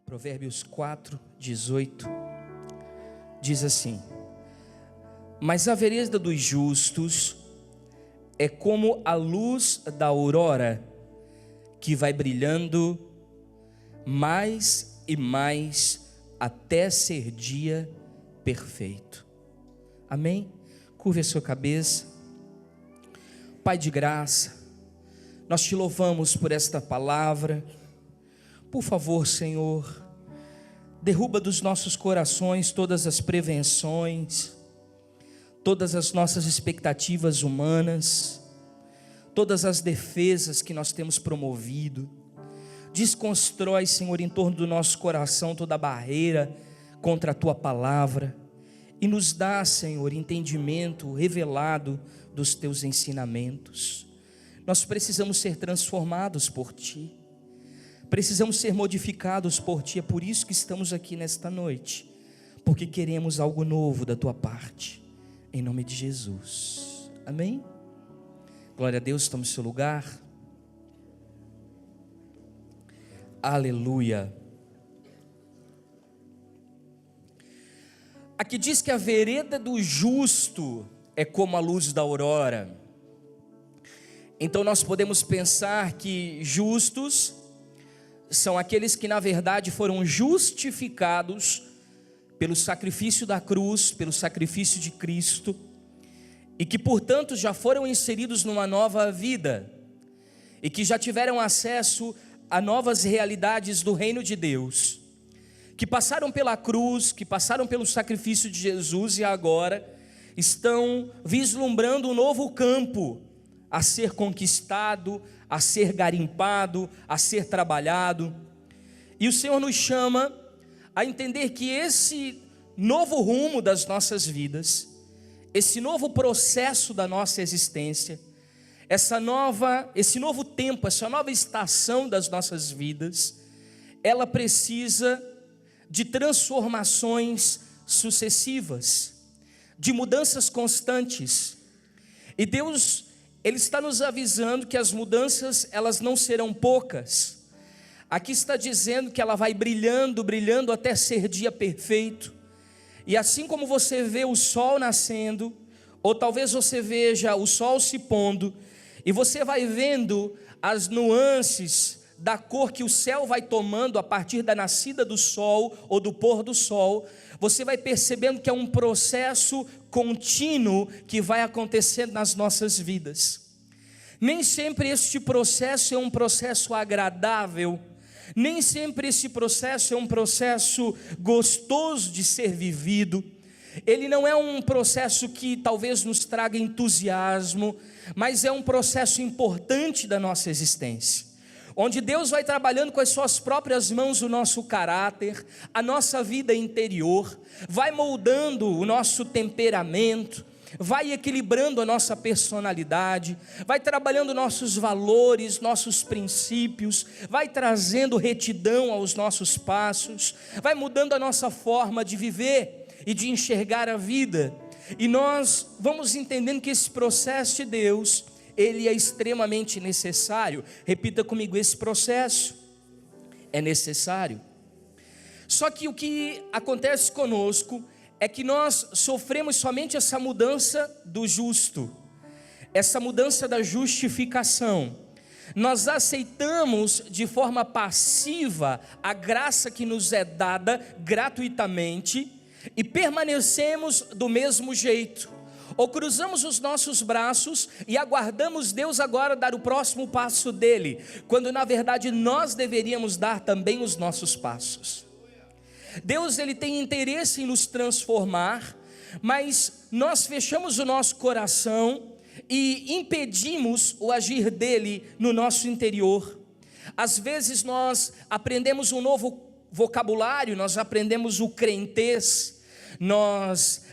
Provérbios 4:18 diz assim: mas a vereda dos justos é como a luz da aurora, que vai brilhando mais e mais até ser dia perfeito. Amém? Curve a sua cabeça. Pai de graça, nós te louvamos por esta palavra. Por favor, Senhor, derruba dos nossos corações todas as prevenções, todas as nossas expectativas humanas, todas as defesas que nós temos promovido. Desconstrói, Senhor, em torno do nosso coração toda barreira contra a Tua palavra, e nos dá, Senhor, entendimento revelado dos Teus ensinamentos. Nós precisamos ser transformados por Ti, precisamos ser modificados por Ti. É por isso que estamos aqui nesta noite, porque queremos algo novo da Tua parte, em nome de Jesus, amém? Glória a Deus. Tome seu lugar. Aleluia. Aqui diz que a vereda do justo é como a luz da aurora. Então nós podemos pensar que justos são aqueles que na verdade foram justificados pelo sacrifício da cruz, pelo sacrifício de Cristo, e que portanto já foram inseridos numa nova vida, e que já tiveram acesso a novas realidades do reino de Deus, que passaram pela cruz, que passaram pelo sacrifício de Jesus, e agora estão vislumbrando um novo campo a ser conquistado, a ser garimpado, a ser trabalhado. E o Senhor nos chama a entender que esse novo rumo das nossas vidas, esse novo processo da nossa existência, esse novo tempo, essa nova estação das nossas vidas, ela precisa de transformações sucessivas, de mudanças constantes. E Deus, Ele está nos avisando que as mudanças, elas não serão poucas. Aqui está dizendo que ela vai brilhando, brilhando até ser dia perfeito. E assim como você vê o sol nascendo, ou talvez você veja o sol se pondo, e você vai vendo as nuances da cor que o céu vai tomando a partir da nascida do sol ou do pôr do sol, você vai percebendo que é um processo contínuo que vai acontecendo nas nossas vidas. Nem sempre este processo é um processo agradável, nem sempre esse processo é um processo gostoso de ser vivido. Ele não é um processo que talvez nos traga entusiasmo, mas é um processo importante da nossa existência, onde Deus vai trabalhando com as suas próprias mãos o nosso caráter, a nossa vida interior, vai moldando o nosso temperamento, vai equilibrando a nossa personalidade, vai trabalhando nossos valores, nossos princípios, vai trazendo retidão aos nossos passos, vai mudando a nossa forma de viver e de enxergar a vida. E nós vamos entendendo que esse processo de Deus, ele é extremamente necessário. Repita comigo: esse processo é necessário. Só que o que acontece conosco é que nós sofremos somente essa mudança do justo, essa mudança da justificação. Nós aceitamos de forma passiva a graça que nos é dada gratuitamente e permanecemos do mesmo jeito, ou cruzamos os nossos braços e aguardamos Deus agora dar o próximo passo dele, quando na verdade nós deveríamos dar também os nossos passos. Deus, ele tem interesse em nos transformar, mas nós fechamos o nosso coração e impedimos o agir dele no nosso interior. Às vezes nós aprendemos um novo vocabulário, nós aprendemos o crentez, nós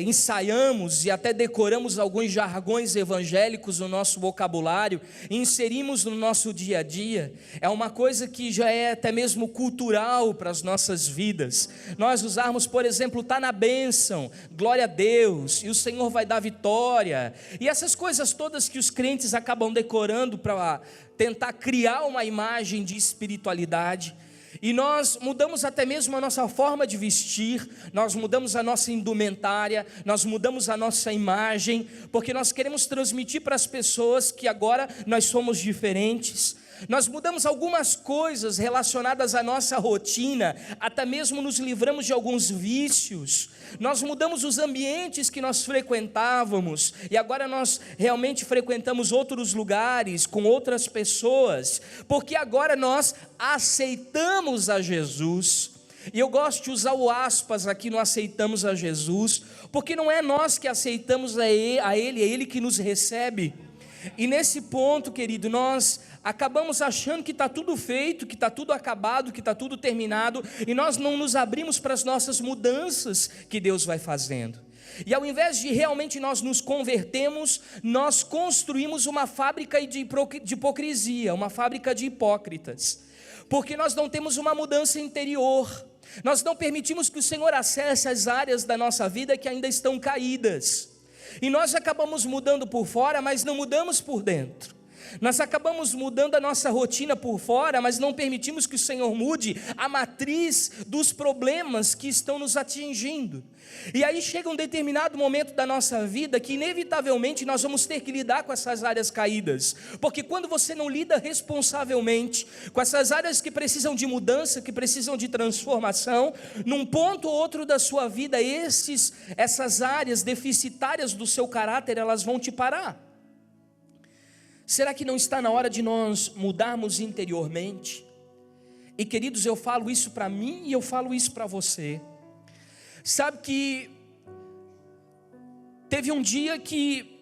ensaiamos e até decoramos alguns jargões evangélicos no nosso vocabulário, e inserimos no nosso dia a dia. É uma coisa que já é até mesmo cultural para as nossas vidas. Nós usarmos, por exemplo, está na bênção, glória a Deus, e o Senhor vai dar vitória, e essas coisas todas que os crentes acabam decorando para tentar criar uma imagem de espiritualidade. E nós mudamos até mesmo a nossa forma de vestir, nós mudamos a nossa indumentária, nós mudamos a nossa imagem, porque nós queremos transmitir para as pessoas que agora nós somos diferentes. Nós mudamos algumas coisas relacionadas à nossa rotina, até mesmo nos livramos de alguns vícios. Nós mudamos os ambientes que nós frequentávamos, e agora nós realmente frequentamos outros lugares, com outras pessoas, porque agora nós aceitamos a Jesus. E eu gosto de usar o aspas aqui, não aceitamos a Jesus, porque não é nós que aceitamos a Ele, é Ele que nos recebe. E nesse ponto, querido, nós acabamos achando que está tudo feito, que está tudo acabado, que está tudo terminado, e nós não nos abrimos para as nossas mudanças que Deus vai fazendo. E ao invés de realmente nós nos convertermos, nós construímos uma fábrica de hipocrisia, uma fábrica de hipócritas, porque nós não temos uma mudança interior, nós não permitimos que o Senhor acesse as áreas da nossa vida que ainda estão caídas. E nós acabamos mudando por fora, mas não mudamos por dentro. Nós acabamos mudando a nossa rotina por fora, mas não permitimos que o Senhor mude a matriz dos problemas que estão nos atingindo. E aí chega um determinado momento da nossa vida que inevitavelmente nós vamos ter que lidar com essas áreas caídas, porque quando você não lida responsavelmente com essas áreas que precisam de mudança, que precisam de transformação, num ponto ou outro da sua vida, essas áreas deficitárias do seu caráter, elas vão te parar. Será que não está na hora de nós mudarmos interiormente? E queridos, eu falo isso para mim e eu falo isso para você. Sabe que teve um dia que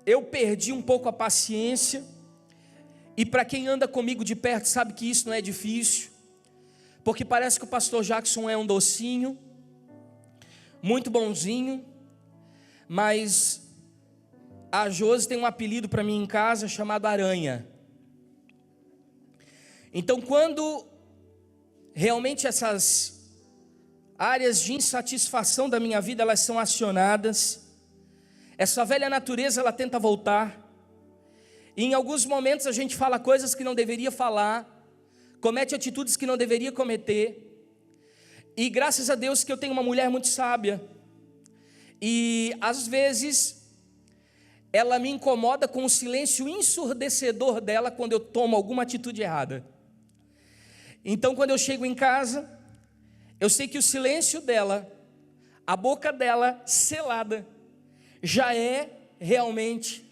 eu perdi um pouco a paciência, e para quem anda comigo de perto sabe que isso não é difícil, porque parece que o pastor Jackson é um docinho, muito bonzinho, mas a Josi tem um apelido para mim em casa chamado Aranha. Então quando realmente essas áreas de insatisfação da minha vida, elas são acionadas, essa velha natureza, ela tenta voltar, e em alguns momentos a gente fala coisas que não deveria falar, comete atitudes que não deveria cometer, e graças a Deus que eu tenho uma mulher muito sábia, e às vezes ela me incomoda com o silêncio ensurdecedor dela quando eu tomo alguma atitude errada. Então quando eu chego em casa, eu sei que o silêncio dela, a boca dela selada, já é realmente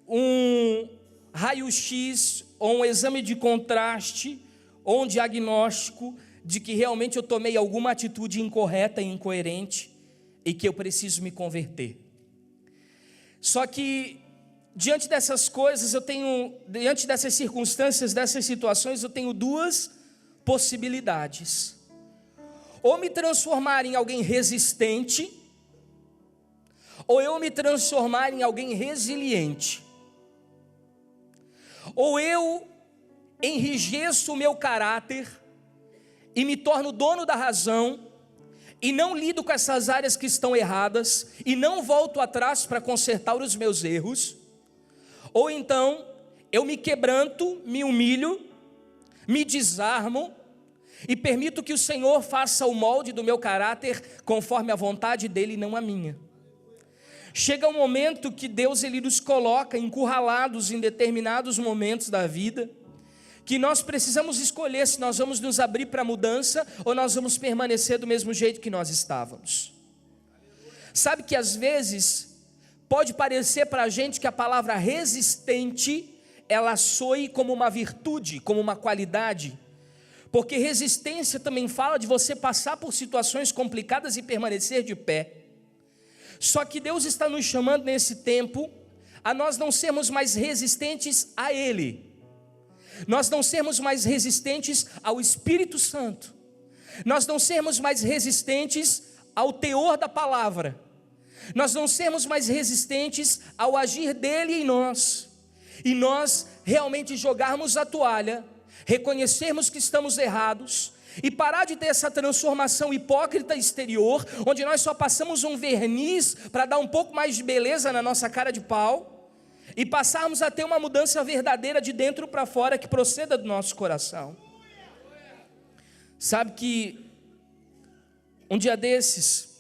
um raio-x, ou um exame de contraste, ou um diagnóstico de que realmente eu tomei alguma atitude incorreta e incoerente, e que eu preciso me converter. Só que, diante dessas coisas, diante dessas circunstâncias, dessas situações, eu tenho duas possibilidades: ou me transformar em alguém resistente, ou eu me transformar em alguém resiliente. Ou eu enrijeço o meu caráter e me torno dono da razão, e não lido com essas áreas que estão erradas, e não volto atrás para consertar os meus erros. Ou então eu me quebranto, me humilho, me desarmo, e permito que o Senhor faça o molde do meu caráter conforme a vontade dEle e não a minha. Chega um momento que Deus, Ele nos coloca encurralados em determinados momentos da vida, que nós precisamos escolher se nós vamos nos abrir para a mudança, ou nós vamos permanecer do mesmo jeito que nós estávamos. Sabe que às vezes pode parecer para a gente que a palavra resistente, ela soe como uma virtude, como uma qualidade, porque resistência também fala de você passar por situações complicadas e permanecer de pé. Só que Deus está nos chamando nesse tempo a nós não sermos mais resistentes a Ele, nós não sermos mais resistentes ao Espírito Santo, nós não sermos mais resistentes ao teor da palavra, nós não sermos mais resistentes ao agir dEle em nós, e nós realmente jogarmos a toalha, reconhecermos que estamos errados, e parar de ter essa transformação hipócrita exterior, onde nós só passamos um verniz para dar um pouco mais de beleza na nossa cara de pau, e passarmos a ter uma mudança verdadeira de dentro para fora, que proceda do nosso coração. Sabe que um dia desses,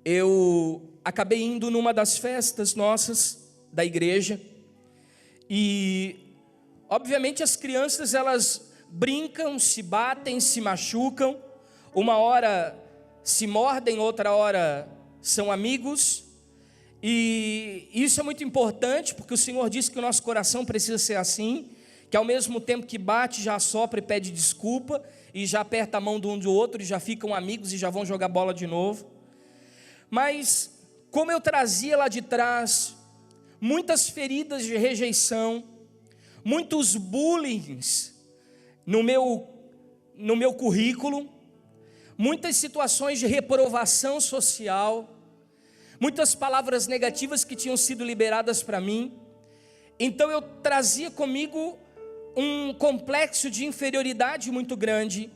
eu acabei indo numa das festas nossas da igreja, e obviamente as crianças, elas brincam, se batem, se machucam, uma hora se mordem, outra hora são amigos, e isso é muito importante, porque o Senhor disse que o nosso coração precisa ser assim, que ao mesmo tempo que bate, já assopra e pede desculpa, e já aperta a mão de um do outro, e já ficam amigos, e já vão jogar bola de novo. Mas, como eu trazia lá de trás muitas feridas de rejeição, muitos bullying no meu currículo, muitas situações de reprovação social, muitas palavras negativas que tinham sido liberadas para mim, então eu trazia comigo um complexo de inferioridade muito grande,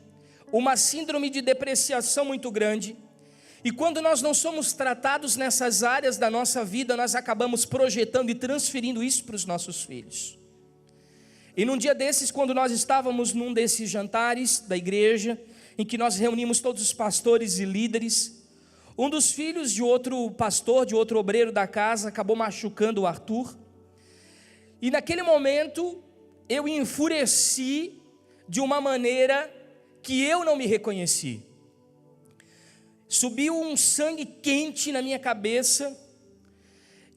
uma síndrome de depreciação muito grande, e quando nós não somos tratados nessas áreas da nossa vida, nós acabamos projetando e transferindo isso para os nossos filhos. E num dia desses, quando nós estávamos num desses jantares da igreja, em que nós reunimos todos os pastores e líderes, um dos filhos de outro pastor, de outro obreiro da casa, acabou machucando o Arthur, e naquele momento, eu enfureci de uma maneira que eu não me reconheci. Subiu um sangue quente na minha cabeça,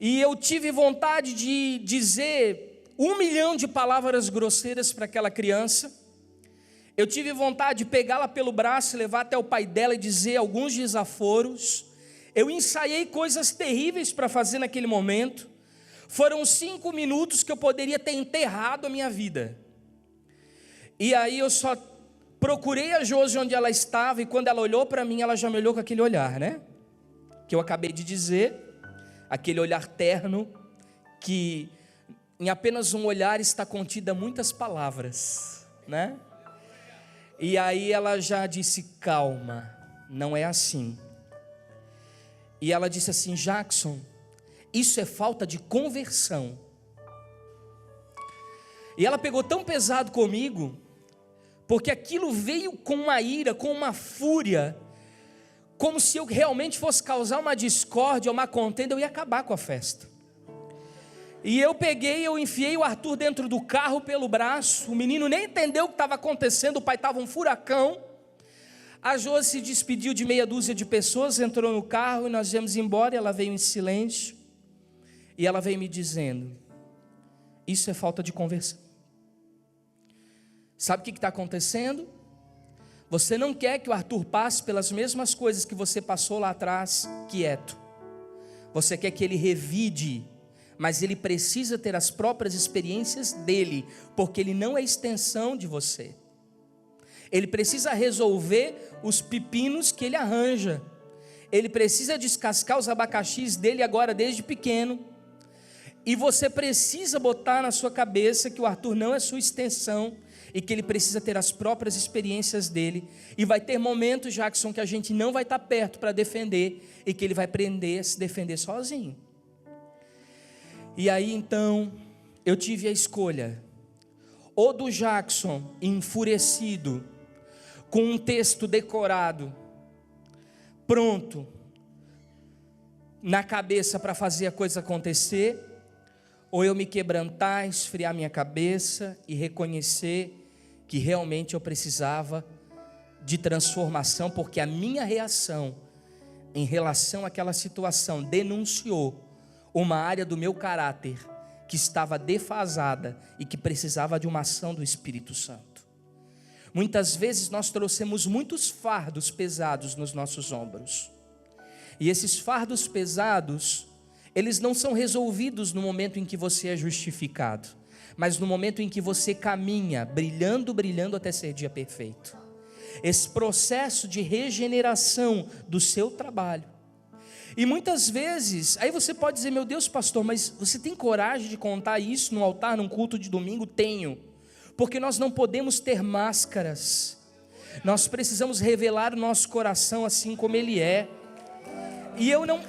e eu tive vontade de dizer 1 milhão de palavras grosseiras para aquela criança. Eu tive vontade de pegá-la pelo braço, levar até o pai dela e dizer alguns desaforos. Eu ensaiei coisas terríveis para fazer naquele momento. Foram 5 minutos que eu poderia ter enterrado a minha vida. E aí eu só procurei a Josi onde ela estava, e quando ela olhou para mim, ela já me olhou com aquele olhar, né? Que eu acabei de dizer, aquele olhar terno, que em apenas um olhar está contida muitas palavras, né? E aí ela já disse: calma, não é assim. E ela disse assim: Jackson, isso é falta de conversão. E ela pegou tão pesado comigo, porque aquilo veio com uma ira, com uma fúria, como se eu realmente fosse causar uma discórdia, uma contenda, eu ia acabar com a festa. E eu enfiei o Arthur dentro do carro pelo braço, o menino nem entendeu o que estava acontecendo, o pai estava um furacão. A Josi se despediu de meia dúzia de pessoas, entrou no carro e nós viemos embora, e ela veio em silêncio. E ela veio me dizendo: isso é falta de conversão. Sabe o que está acontecendo? Você não quer que o Arthur passe pelas mesmas coisas que você passou lá atrás, quieto. Você quer que ele revide, mas ele precisa ter as próprias experiências dele, porque ele não é extensão de você. Ele precisa resolver os pepinos que ele arranja. Ele precisa descascar os abacaxis dele agora desde pequeno. E você precisa botar na sua cabeça que o Arthur não é sua extensão, e que ele precisa ter as próprias experiências dele. E vai ter momentos, Jackson, que a gente não vai estar perto para defender, e que ele vai aprender a se defender sozinho. E aí então, eu tive a escolha, ou do Jackson enfurecido, com um texto decorado, pronto, na cabeça para fazer a coisa acontecer, ou eu me quebrantar, esfriar minha cabeça e reconhecer que realmente eu precisava de transformação, porque a minha reação em relação àquela situação denunciou uma área do meu caráter que estava defasada e que precisava de uma ação do Espírito Santo. Muitas vezes nós trouxemos muitos fardos pesados nos nossos ombros, e esses fardos pesados, eles não são resolvidos no momento em que você é justificado, mas no momento em que você caminha, brilhando, brilhando até ser dia perfeito. Esse processo de regeneração do seu trabalho. E muitas vezes, aí você pode dizer: meu Deus, pastor, mas você tem coragem de contar isso no altar, num culto de domingo? Tenho, porque nós não podemos ter máscaras. Nós precisamos revelar o nosso coração assim como ele é. E eu não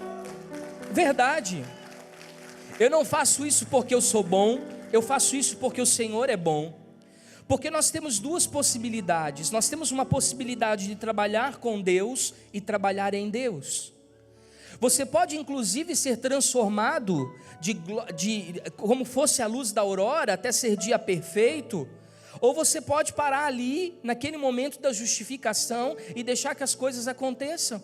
faço isso porque eu sou bom, eu faço isso porque o Senhor é bom. Porque nós temos duas possibilidades. Nós temos uma possibilidade de trabalhar com Deus e trabalhar em Deus. Você pode inclusive ser transformado como fosse a luz da aurora até ser dia perfeito, ou você pode parar ali naquele momento da justificação e deixar que as coisas aconteçam.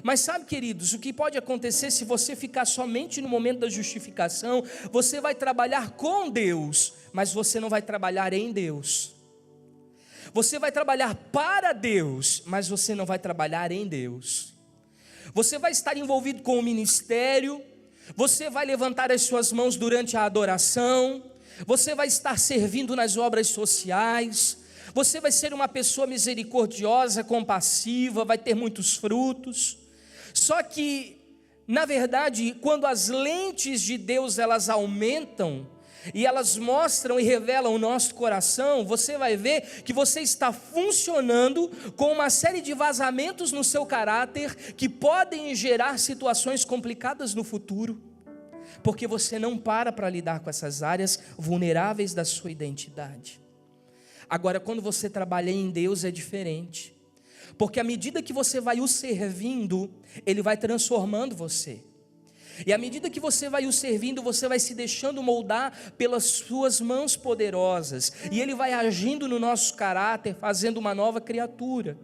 Mas sabe, queridos, o que pode acontecer se você ficar somente no momento da justificação? Você vai trabalhar com Deus, mas você não vai trabalhar em Deus. Você vai trabalhar para Deus, mas você não vai trabalhar em Deus. Você vai estar envolvido com o ministério, você vai levantar as suas mãos durante a adoração, você vai estar servindo nas obras sociais, você vai ser uma pessoa misericordiosa, compassiva, vai ter muitos frutos. Só que, na verdade, quando as lentes de Deus elas aumentam, e elas mostram e revelam o nosso coração, você vai ver que você está funcionando com uma série de vazamentos no seu caráter, que podem gerar situações complicadas no futuro, porque você não para lidar com essas áreas vulneráveis da sua identidade. Agora, quando você trabalha em Deus é diferente, porque à medida que você vai o servindo, Ele vai transformando você. E à medida que você vai o servindo, você vai se deixando moldar pelas suas mãos poderosas, e Ele vai agindo no nosso caráter, fazendo uma nova criatura.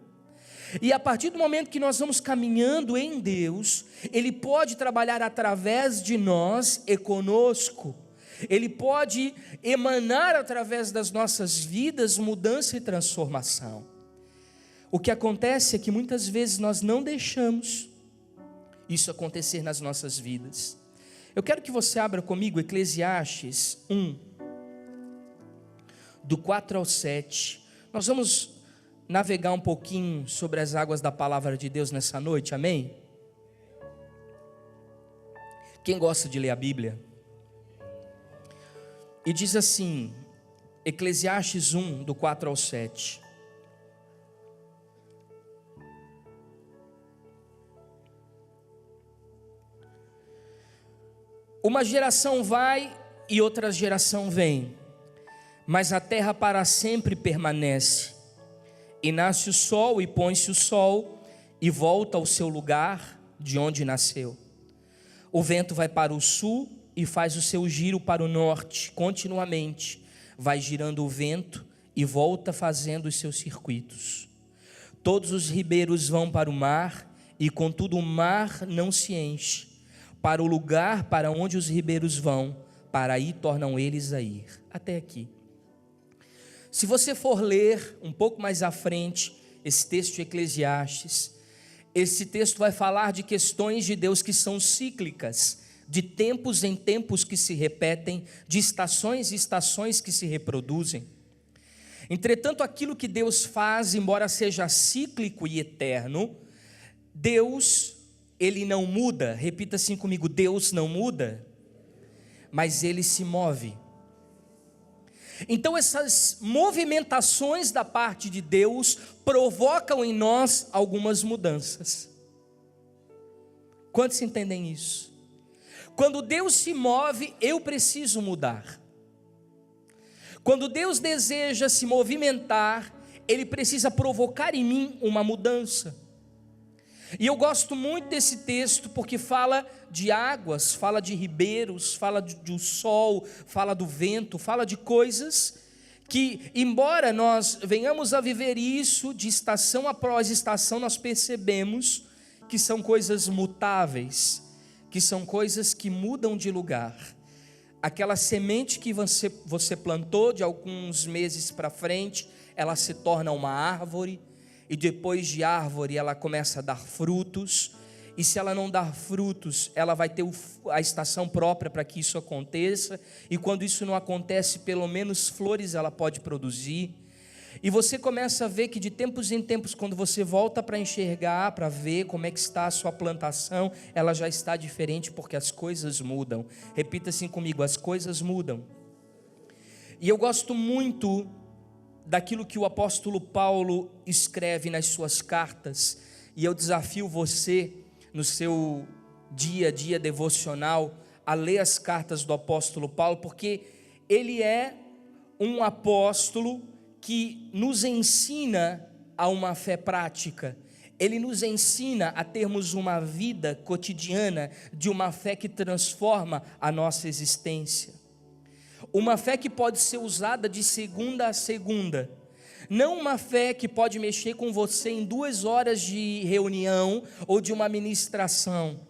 E a partir do momento que nós vamos caminhando em Deus, Ele pode trabalhar através de nós e conosco. Ele pode emanar através das nossas vidas mudança e transformação. O que acontece é que muitas vezes nós não deixamos isso acontecer nas nossas vidas. Eu quero que você abra comigo Eclesiastes 1, do 4 ao 7. Nós vamos navegar um pouquinho sobre as águas da palavra de Deus nessa noite, amém? Quem gosta de ler a Bíblia? E diz assim, Eclesiastes 1, do 4 ao 7. Uma geração vai e outra geração vem, mas a terra para sempre permanece. E nasce o sol e põe-se o sol, e volta ao seu lugar de onde nasceu. O vento vai para o sul e faz o seu giro para o norte, continuamente. Vai girando o vento e volta fazendo os seus circuitos. Todos os ribeiros vão para o mar, e contudo o mar não se enche. Para o lugar para onde os ribeiros vão, para aí tornam eles a ir. Até aqui. Se você for ler um pouco mais à frente esse texto de Eclesiastes, esse texto vai falar de questões de Deus que são cíclicas, de tempos em tempos que se repetem, de estações em estações que se reproduzem. Entretanto, aquilo que Deus faz, embora seja cíclico e eterno, Deus, Ele não muda. Repita assim comigo: Deus não muda, mas Ele se move. Então essas movimentações da parte de Deus provocam em nós algumas mudanças. Quantos entendem isso? Quando Deus se move, eu preciso mudar. Quando Deus deseja se movimentar, Ele precisa provocar em mim uma mudança. E eu gosto muito desse texto porque fala de águas, fala de ribeiros, fala do sol, fala do vento, fala de coisas que, embora nós venhamos a viver isso de estação após estação, nós percebemos que são coisas mutáveis, que são coisas que mudam de lugar. Aquela semente que você plantou de alguns meses para frente, ela se torna uma árvore, e depois de árvore ela começa a dar frutos, e se ela não dar frutos, ela vai ter a estação própria para que isso aconteça, e quando isso não acontece, pelo menos flores ela pode produzir, e você começa a ver que de tempos em tempos, quando você volta para enxergar, para ver como é que está a sua plantação, ela já está diferente, porque as coisas mudam. Repita assim comigo: as coisas mudam. E eu gosto muito daquilo que o apóstolo Paulo escreve nas suas cartas, e eu desafio você, no seu dia a dia devocional, a ler as cartas do apóstolo Paulo, porque ele é um apóstolo que nos ensina a uma fé prática. Ele nos ensina a termos uma vida cotidiana de uma fé que transforma a nossa existência. Uma fé que pode ser usada de segunda a segunda. Não uma fé que pode mexer com você em 2 horas de reunião ou de uma ministração,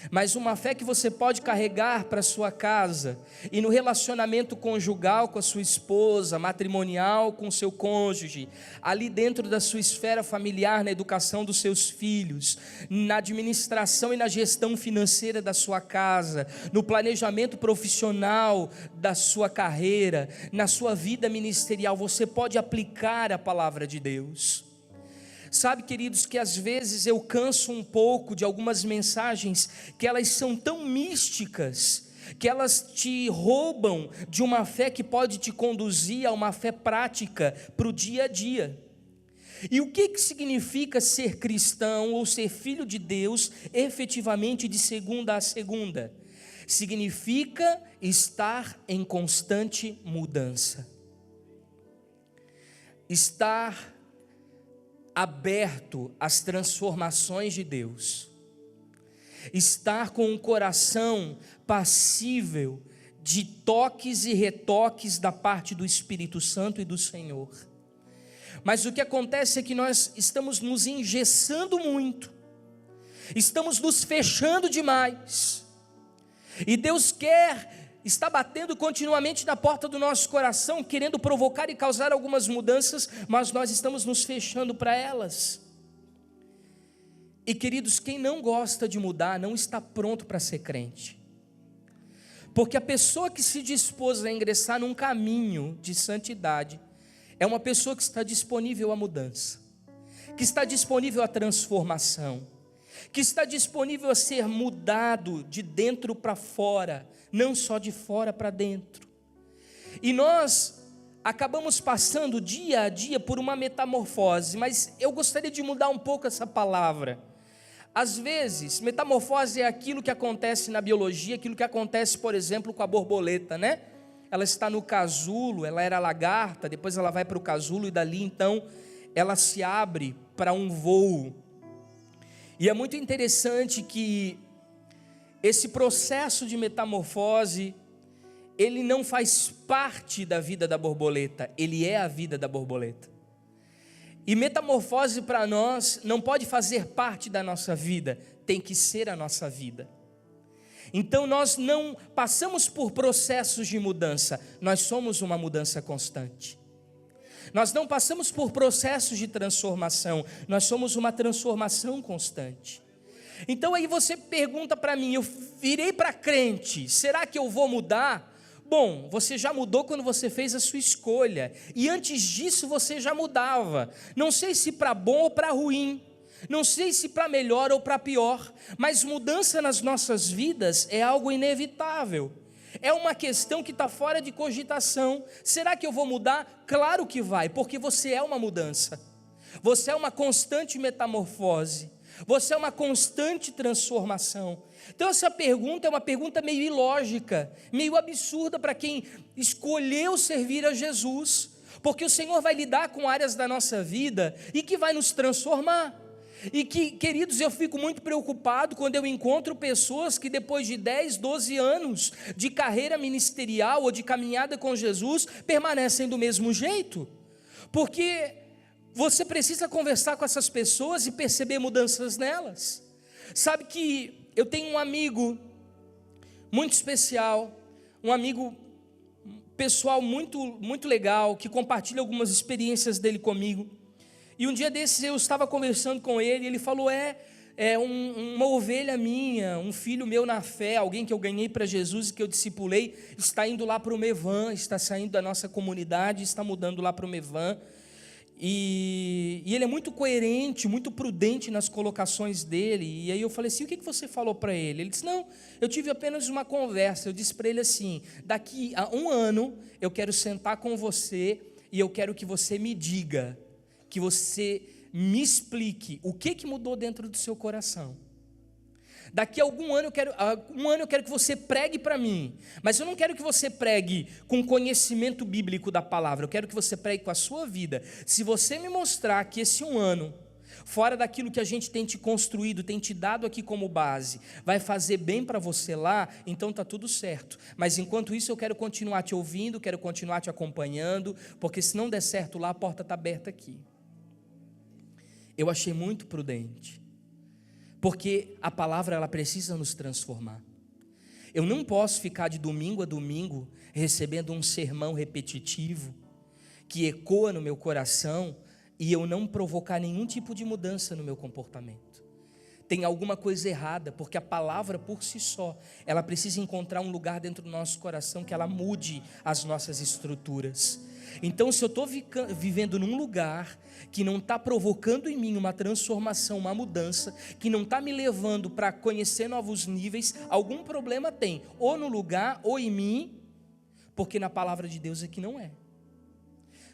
mas uma fé que você pode carregar para sua casa e no relacionamento conjugal com a sua esposa, matrimonial com o seu cônjuge, ali dentro da sua esfera familiar, na educação dos seus filhos, na administração e na gestão financeira da sua casa, no planejamento profissional da sua carreira, na sua vida ministerial. Você pode aplicar a palavra de Deus. Sabe, queridos, que às vezes eu canso um pouco de algumas mensagens que elas são tão místicas, que elas te roubam de uma fé que pode te conduzir a uma fé prática para o dia a dia. E o que significa ser cristão ou ser filho de Deus efetivamente de segunda a segunda? Significa estar em constante mudança, estar aberto às transformações de Deus, estar com um coração passível de toques e retoques da parte do Espírito Santo e do Senhor. Mas o que acontece é que nós estamos nos engessando muito, estamos nos fechando demais, e Deus está batendo continuamente na porta do nosso coração, querendo provocar e causar algumas mudanças, mas nós estamos nos fechando para elas. E queridos, quem não gosta de mudar não está pronto para ser crente, porque a pessoa que se dispôs a ingressar num caminho de santidade é uma pessoa que está disponível à mudança, que está disponível à transformação, que está disponível a ser mudado de dentro para fora, não só de fora para dentro. E nós acabamos passando dia a dia por uma metamorfose, mas eu gostaria de mudar um pouco essa palavra. Às vezes, metamorfose é aquilo que acontece na biologia, aquilo que acontece, por exemplo, com a borboleta, né? Ela está no casulo, ela era lagarta, depois ela vai para o casulo e dali então ela se abre para um voo. E é muito interessante que esse processo de metamorfose, ele não faz parte da vida da borboleta, ele é a vida da borboleta. E metamorfose para nós não pode fazer parte da nossa vida, tem que ser a nossa vida. Então nós não passamos por processos de mudança, nós somos uma mudança constante. Nós não passamos por processos de transformação, nós somos uma transformação constante. Então aí você pergunta para mim, eu virei para crente, será que eu vou mudar? Bom, você já mudou quando você fez a sua escolha, e antes disso você já mudava, não sei se para bom ou para ruim, não sei se para melhor ou para pior, mas mudança nas nossas vidas é algo inevitável, é uma questão que está fora de cogitação. Será que eu vou mudar? Claro que vai, porque você é uma mudança, você é uma constante metamorfose, você é uma constante transformação. Então essa pergunta é uma pergunta meio ilógica, meio absurda para quem escolheu servir a Jesus, porque o Senhor vai lidar com áreas da nossa vida e que vai nos transformar. E que, queridos, eu fico muito preocupado quando eu encontro pessoas que depois de 10, 12 anos de carreira ministerial ou de caminhada com Jesus, permanecem do mesmo jeito, porque você precisa conversar com essas pessoas e perceber mudanças nelas. Sabe que eu tenho um amigo muito especial, um amigo pessoal muito legal, que compartilha algumas experiências dele comigo. E um dia desses eu estava conversando com ele, e ele falou, uma ovelha minha, um filho meu na fé, alguém que eu ganhei para Jesus e que eu discipulei, está indo lá para o Mevan, está saindo da nossa comunidade, está mudando lá para o Mevan. E ele é muito coerente, muito prudente nas colocações dele. E aí eu falei assim, o que você falou para ele? Ele disse, não, eu tive apenas uma conversa. Eu disse para ele assim, daqui a 1 ano eu quero sentar com você e eu quero que você me diga, que você me explique o que mudou dentro do seu coração. Daqui a um ano eu quero que você pregue para mim, mas eu não quero que você pregue com conhecimento bíblico da palavra, eu quero que você pregue com a sua vida. Se você me mostrar que esse um ano, fora daquilo que a gente tem te construído, tem te dado aqui como base, vai fazer bem para você lá, então está tudo certo. Mas enquanto isso eu quero continuar te ouvindo, quero continuar te acompanhando, porque se não der certo lá, a porta está aberta aqui. Eu achei muito prudente, porque a palavra ela precisa nos transformar. Eu não posso ficar de domingo a domingo recebendo um sermão repetitivo que ecoa no meu coração e eu não provocar nenhum tipo de mudança no meu comportamento. Tem alguma coisa errada, porque a palavra por si só, ela precisa encontrar um lugar dentro do nosso coração que ela mude as nossas estruturas. Então, se eu estou vivendo num lugar que não está provocando em mim uma transformação, uma mudança, que não está me levando para conhecer novos níveis, algum problema tem, ou no lugar ou em mim, porque na palavra de Deus é que não é.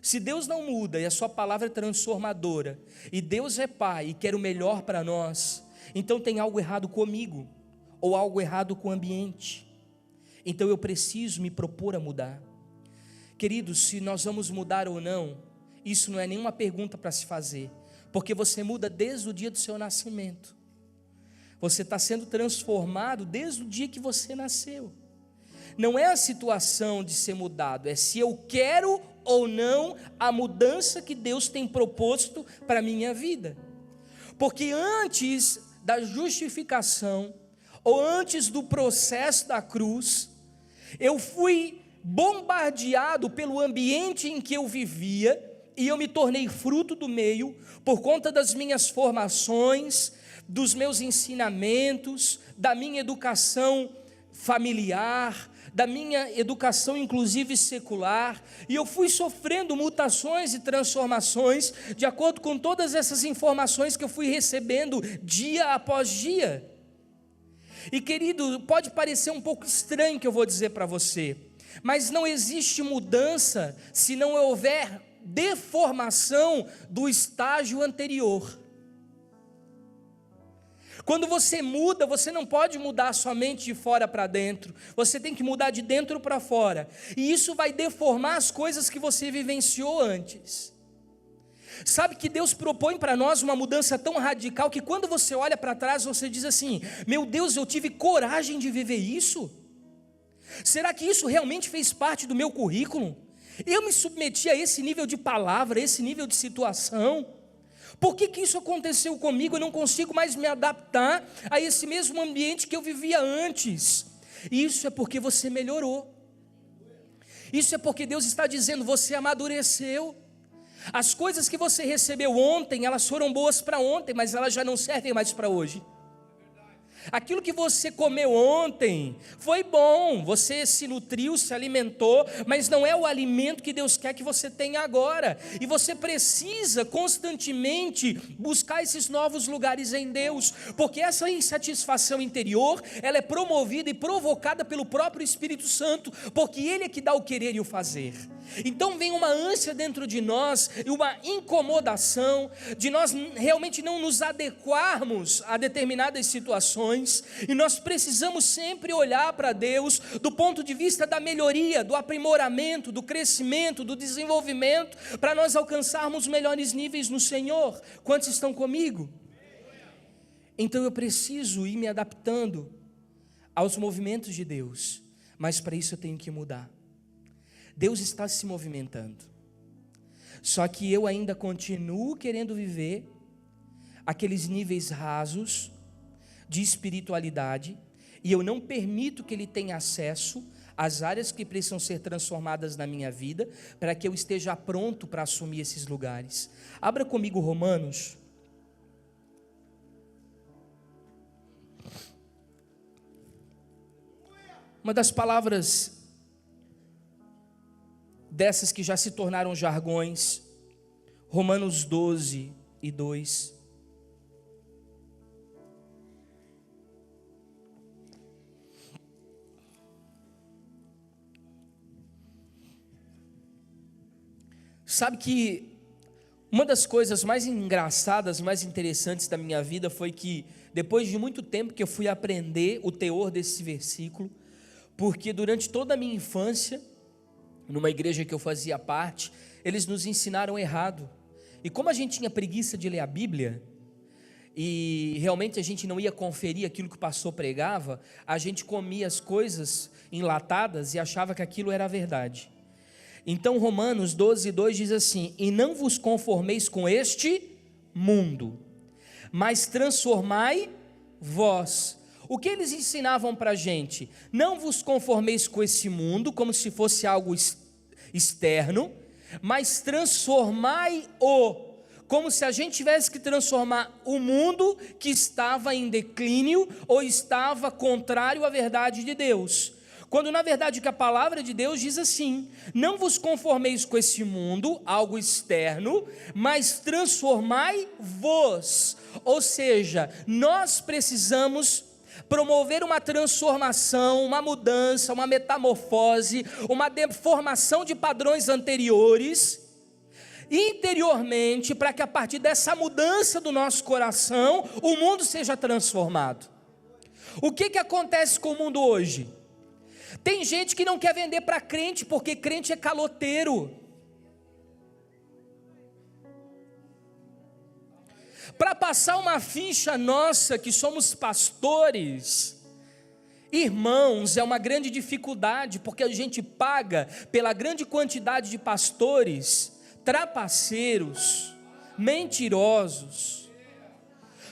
Se Deus não muda e a sua palavra é transformadora, e Deus é Pai e quer o melhor para nós, então tem algo errado comigo, ou algo errado com o ambiente. Então eu preciso me propor a mudar. Queridos, se nós vamos mudar ou não, isso não é nenhuma pergunta para se fazer, porque você muda desde o dia do seu nascimento. Você está sendo transformado desde o dia que você nasceu. Não é a situação de ser mudado, é se eu quero ou não a mudança que Deus tem proposto para a minha vida. Porque antes da justificação, ou antes do processo da cruz, eu fui bombardeado pelo ambiente em que eu vivia, e eu me tornei fruto do meio, por conta das minhas formações, dos meus ensinamentos, da minha educação familiar, da minha educação inclusive secular, e eu fui sofrendo mutações e transformações, de acordo com todas essas informações que eu fui recebendo dia após dia. E querido, pode parecer um pouco estranho o que eu vou dizer para você, mas não existe mudança se não houver deformação do estágio anterior. Quando você muda, você não pode mudar somente de fora para dentro, você tem que mudar de dentro para fora, e isso vai deformar as coisas que você vivenciou antes. Sabe que Deus propõe para nós uma mudança tão radical, que quando você olha para trás, você diz assim: meu Deus, eu tive coragem de viver isso? Será que isso realmente fez parte do meu currículo? Eu me submeti a esse nível de palavra, a esse nível de situação? Por que isso aconteceu comigo? Eu não consigo mais me adaptar a esse mesmo ambiente que eu vivia antes. Isso é porque você melhorou. Isso é porque Deus está dizendo: você amadureceu. As coisas que você recebeu ontem, elas foram boas para ontem, mas elas já não servem mais para hoje. Aquilo que você comeu ontem foi bom, você se nutriu, se alimentou, mas não é o alimento que Deus quer que você tenha agora. E você precisa constantemente buscar esses novos lugares em Deus, porque essa insatisfação interior, ela é promovida e provocada pelo próprio Espírito Santo, porque Ele é que dá o querer e o fazer. Então vem uma ânsia dentro de nós e uma incomodação de nós realmente não nos adequarmos a determinadas situações, e nós precisamos sempre olhar para Deus do ponto de vista da melhoria, do aprimoramento, do crescimento, do desenvolvimento, para nós alcançarmos melhores níveis no Senhor. Quantos estão comigo? Então eu preciso ir me adaptando aos movimentos de Deus, mas para isso eu tenho que mudar. Deus está se movimentando, só que eu ainda continuo querendo viver aqueles níveis rasos de espiritualidade, e eu não permito que Ele tenha acesso às áreas que precisam ser transformadas na minha vida, para que eu esteja pronto para assumir esses lugares. Abra comigo Romanos. Uma das palavras dessas que já se tornaram jargões, Romanos 12:2. Sabe que Uma das coisas mais engraçadas, mais interessantes da minha vida foi que, depois de muito tempo que eu fui aprender o teor desse versículo, porque durante toda a minha infância, numa igreja que eu fazia parte, eles nos ensinaram errado. E como a gente tinha preguiça de ler a Bíblia, e realmente a gente não ia conferir aquilo que o pastor pregava, a gente comia as coisas enlatadas e achava que aquilo era a verdade. Então Romanos 12:2 diz assim: e não vos conformeis com este mundo, mas transformai vós. O que eles ensinavam para a gente? Não vos conformeis com esse mundo, como se fosse algo externo, mas transformai-o, como se a gente tivesse que transformar o mundo que estava em declínio ou estava contrário à verdade de Deus. Quando na verdade que a palavra de Deus diz assim: não vos conformeis com esse mundo, algo externo, mas transformai-vos. Ou seja, nós precisamos promover uma transformação, uma mudança, uma metamorfose, uma deformação de padrões anteriores, interiormente, para que a partir dessa mudança do nosso coração, o mundo seja transformado. O que acontece com o mundo hoje? Tem gente que não quer vender para crente, porque crente é caloteiro. Para passar uma ficha nossa, que somos pastores, irmãos, é uma grande dificuldade, porque a gente paga pela grande quantidade de pastores trapaceiros, mentirosos,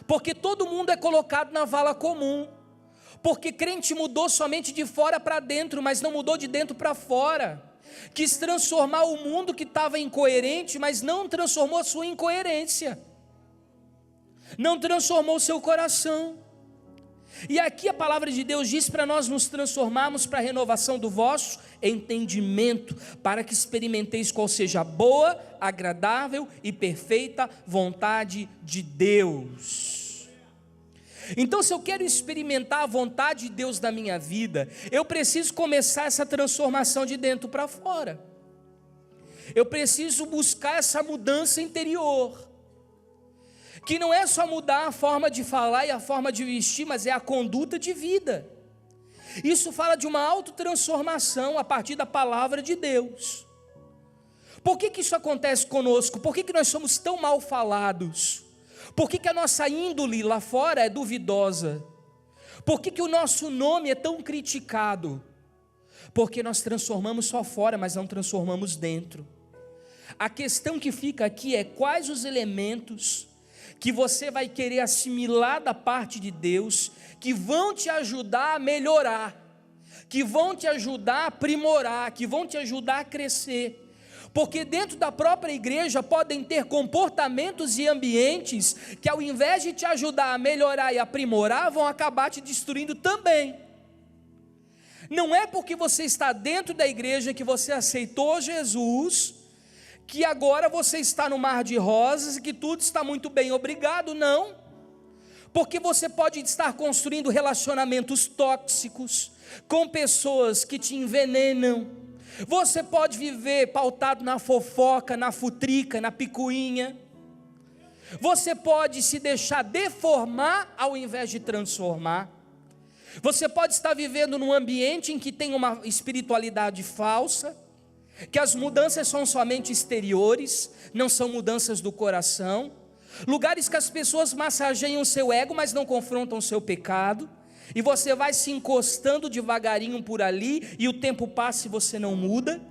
porque todo mundo é colocado na vala comum, porque crente mudou somente de fora para dentro, mas não mudou de dentro para fora. Quis transformar o mundo que estava incoerente, mas não transformou a sua incoerência, não transformou o seu coração. E aqui a palavra de Deus diz para nós nos transformarmos para a renovação do vosso entendimento, para que experimenteis qual seja a boa, agradável e perfeita vontade de Deus. Então, se eu quero experimentar a vontade de Deus na minha vida, eu preciso começar essa transformação de dentro para fora. Eu preciso buscar essa mudança interior, que não é só mudar a forma de falar e a forma de vestir, mas é a conduta de vida. Isso fala de uma autotransformação a partir da palavra de Deus. Por que isso acontece conosco? Por que nós somos tão mal falados? Por que a nossa índole lá fora é duvidosa? Por que o nosso nome é tão criticado? Porque nós transformamos só fora, mas não transformamos dentro. A questão que fica aqui é: quais os elementos que você vai querer assimilar da parte de Deus, que vão te ajudar a melhorar, que vão te ajudar a aprimorar, que vão te ajudar a crescer. Porque dentro da própria igreja podem ter comportamentos e ambientes que, ao invés de te ajudar a melhorar e aprimorar, vão acabar te destruindo também. Não é porque você está dentro da igreja, que você aceitou Jesus, que agora você está no mar de rosas e que tudo está muito bem, obrigado. Não, porque você pode estar construindo relacionamentos tóxicos com pessoas que te envenenam. Você pode viver pautado na fofoca, na futrica, na picuinha. Você pode se deixar deformar ao invés de transformar. Você pode estar vivendo num ambiente em que tem uma espiritualidade falsa, que as mudanças são somente exteriores, não são mudanças do coração. Lugares que as pessoas massageiam o seu ego, mas não confrontam o seu pecado. E você vai se encostando devagarinho por ali, e o tempo passa e você não muda.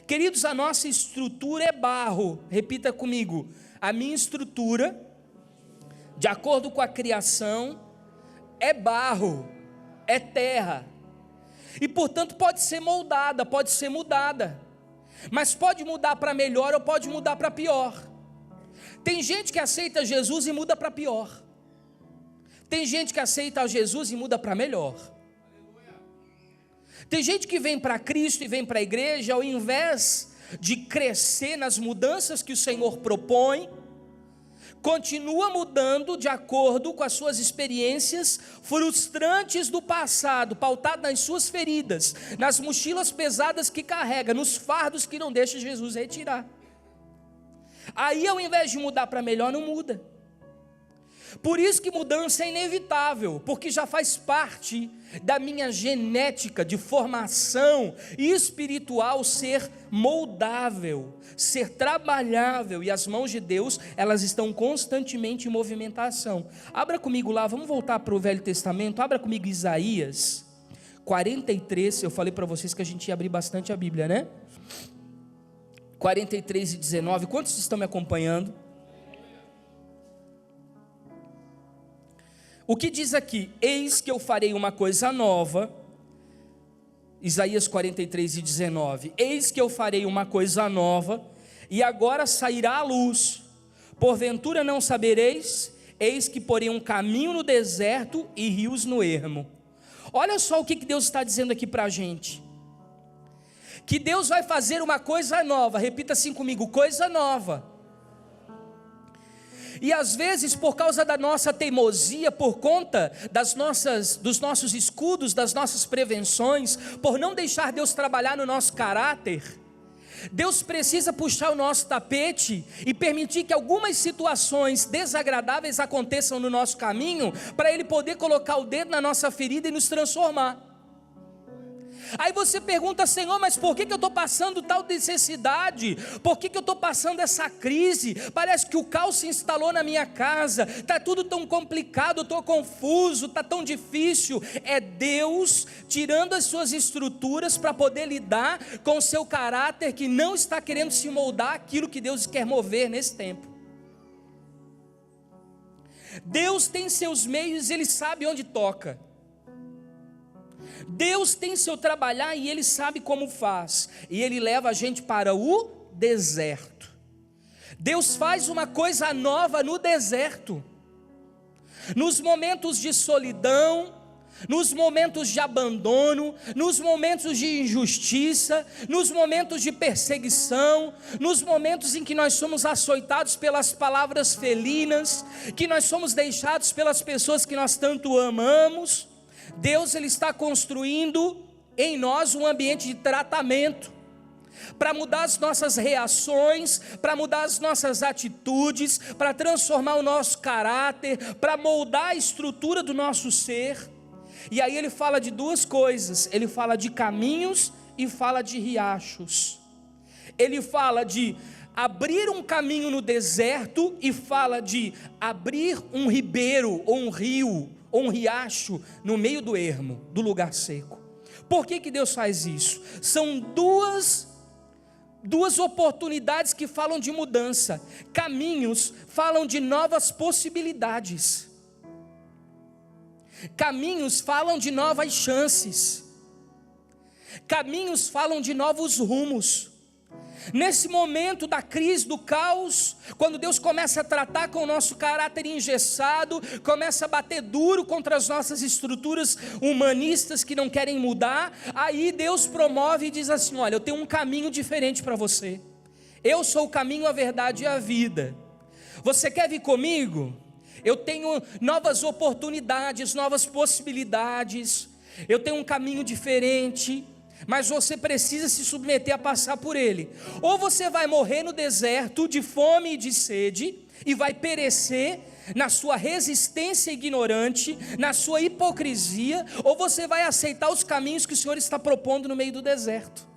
Queridos, a nossa estrutura é barro. Repita comigo: a minha estrutura, de acordo com a criação, é barro, é terra. E portanto pode ser moldada, pode ser mudada, mas pode mudar para melhor ou pode mudar para pior. Tem gente que aceita Jesus e muda para pior. Tem gente que aceita Jesus e muda para melhor. Tem gente que vem para Cristo e vem para a igreja, ao invés de crescer nas mudanças que o Senhor propõe, continua mudando de acordo com as suas experiências frustrantes do passado, pautado nas suas feridas, nas mochilas pesadas que carrega, nos fardos que não deixa Jesus retirar. Aí ao invés de mudar para melhor, não muda. Por isso que mudança é inevitável, porque já faz parte da minha genética de formação espiritual ser moldável, ser trabalhável, e as mãos de Deus, elas estão constantemente em movimentação. Abra comigo lá, vamos voltar para o Velho Testamento, abra comigo Isaías 43, eu falei para vocês que a gente ia abrir bastante a Bíblia, né? 43 e 19, quantos estão me acompanhando? O que diz aqui? Eis que eu farei uma coisa nova. Isaías 43 e 19. Eis que eu farei uma coisa nova, e agora sairá a luz. Porventura não sabereis? Eis que porei um caminho no deserto e rios no ermo. Olha só o que Deus está dizendo aqui para a gente. Que Deus vai fazer uma coisa nova. Repita assim comigo: coisa nova. E às vezes, por causa da nossa teimosia, por conta dos nossos escudos, das nossas prevenções, por não deixar Deus trabalhar no nosso caráter, Deus precisa puxar o nosso tapete e permitir que algumas situações desagradáveis aconteçam no nosso caminho, para Ele poder colocar o dedo na nossa ferida e nos transformar. Aí você pergunta: Senhor, mas por que eu estou passando tal necessidade? Por que eu estou passando essa crise? Parece que o caos se instalou na minha casa, está tudo tão complicado, eu estou confuso, está tão difícil. É Deus tirando as suas estruturas para poder lidar com o seu caráter, que não está querendo se moldar aquilo que Deus quer mover nesse tempo. Deus tem seus meios, Ele sabe onde toca. Deus tem seu trabalhar e Ele sabe como faz, e Ele leva a gente para o deserto. Deus faz uma coisa nova no deserto, nos momentos de solidão, nos momentos de abandono, nos momentos de injustiça, nos momentos de perseguição, nos momentos em que nós somos açoitados pelas palavras felinas, que nós somos deixados pelas pessoas que nós tanto amamos. Deus, Ele está construindo em nós um ambiente de tratamento, para mudar as nossas reações, para mudar as nossas atitudes, para transformar o nosso caráter, para moldar a estrutura do nosso ser. E aí Ele fala de duas coisas: Ele fala de caminhos e fala de riachos. Ele fala de abrir um caminho no deserto e fala de abrir um ribeiro ou um rio ou um riacho no meio do ermo, do lugar seco. Por que Deus faz isso? São duas oportunidades que falam de mudança. Caminhos falam de novas possibilidades. Caminhos falam de novas chances. Caminhos falam de novos rumos. Nesse momento da crise, do caos, quando Deus começa a tratar com o nosso caráter engessado, começa a bater duro contra as nossas estruturas humanistas que não querem mudar, aí Deus promove e diz assim: olha, eu tenho um caminho diferente para você. Eu sou o caminho, a verdade e a vida. Você quer vir comigo? Eu tenho novas oportunidades, novas possibilidades. Eu tenho um caminho diferente, mas você precisa se submeter a passar por ele. Ou você vai morrer no deserto de fome e de sede e vai perecer na sua resistência ignorante, na sua hipocrisia, ou você vai aceitar os caminhos que o Senhor está propondo no meio do deserto.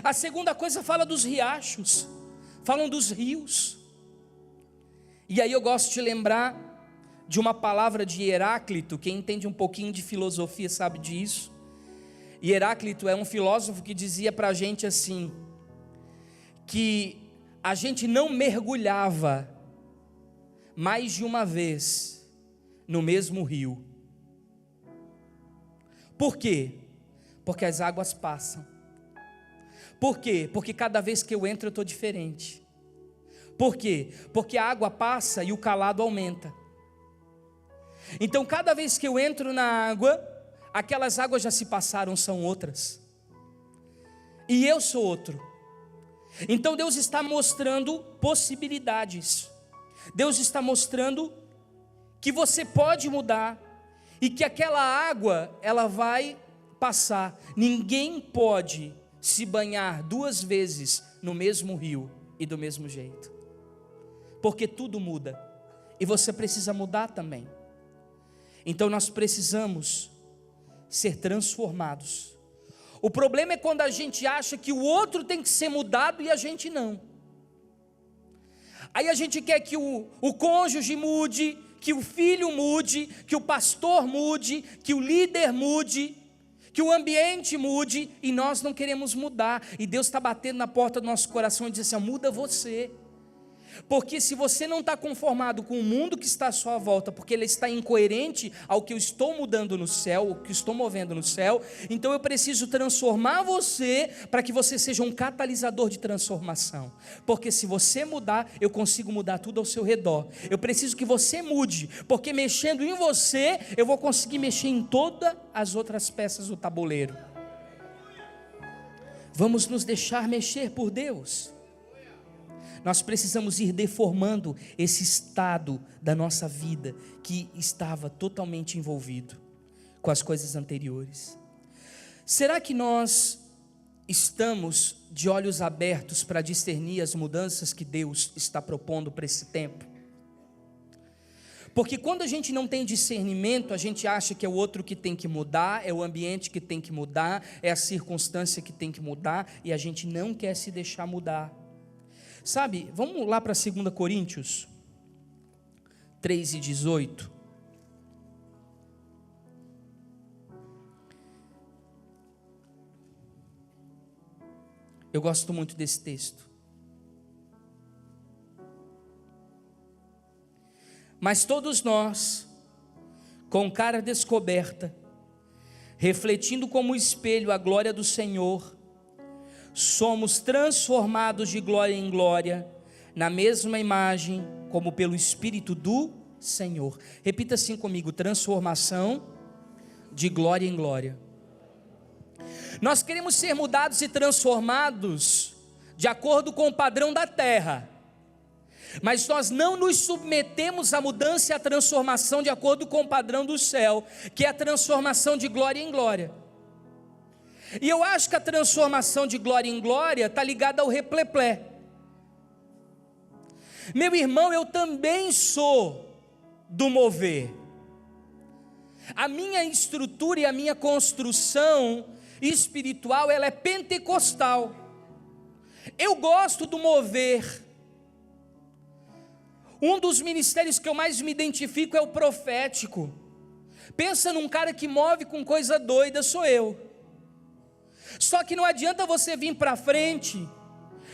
A segunda coisa fala dos riachos, falam dos rios. E aí eu gosto de lembrar de uma palavra de Heráclito. Quem entende um pouquinho de filosofia sabe disso. E Heráclito é um filósofo que dizia para a gente assim, que a gente não mergulhava mais de uma vez no mesmo rio. Por quê? Porque as águas passam. Por quê? Porque cada vez que eu entro eu estou diferente. Por quê? Porque a água passa e o calado aumenta. Então cada vez que eu entro na água, aquelas águas já se passaram, são outras. E eu sou outro. Então Deus está mostrando possibilidades. Deus está mostrando que você pode mudar e que aquela água, ela vai passar. Ninguém pode se banhar duas vezes no mesmo rio. e do mesmo jeito. Porque tudo muda. E você precisa mudar também. Então nós precisamos ser transformados. O problema é quando a gente acha que o outro tem que ser mudado e a gente não. Aí a gente quer que o cônjuge mude, que o filho mude, que o pastor mude, que o líder mude, que o ambiente mude, e nós não queremos mudar. E Deus está batendo na porta do nosso coração e diz assim: muda você. Porque se você não está conformado com o mundo que está à sua volta, porque ele está incoerente ao que eu estou mudando no céu, o que estou movendo no céu, então eu preciso transformar você, para que você seja um catalisador de transformação. Porque se você mudar, eu consigo mudar tudo ao seu redor. Eu preciso que você mude, porque mexendo em você, eu vou conseguir mexer em todas as outras peças do tabuleiro. Vamos nos deixar mexer por Deus. Nós precisamos ir deformando esse estado da nossa vida que estava totalmente envolvido com as coisas anteriores. Será que nós estamos de olhos abertos para discernir as mudanças que Deus está propondo para esse tempo? Porque quando a gente não tem discernimento, a gente acha que é o outro que tem que mudar, é o ambiente que tem que mudar, é a circunstância que tem que mudar, e a gente não quer se deixar mudar. Sabe, vamos lá para 2 Coríntios 3:18. Eu gosto muito desse texto. Mas todos nós, com cara descoberta, refletindo como espelho a glória do Senhor, somos transformados de glória em glória, na mesma imagem, como pelo Espírito do Senhor. Repita assim comigo: transformação de glória em glória. Nós queremos ser mudados e transformados de acordo com o padrão da terra, mas nós não nos submetemos à mudança e à transformação de acordo com o padrão do céu, que é a transformação de glória em glória. E eu acho que a transformação de glória em glória está ligada ao repleplé. Meu irmão, eu também sou do mover. A minha estrutura e a minha construção espiritual, ela é pentecostal. Eu gosto do mover. Um dos ministérios que eu mais me identifico é o profético. Pensa num cara que move com coisa doida, sou eu. Só que não adianta você vir para frente,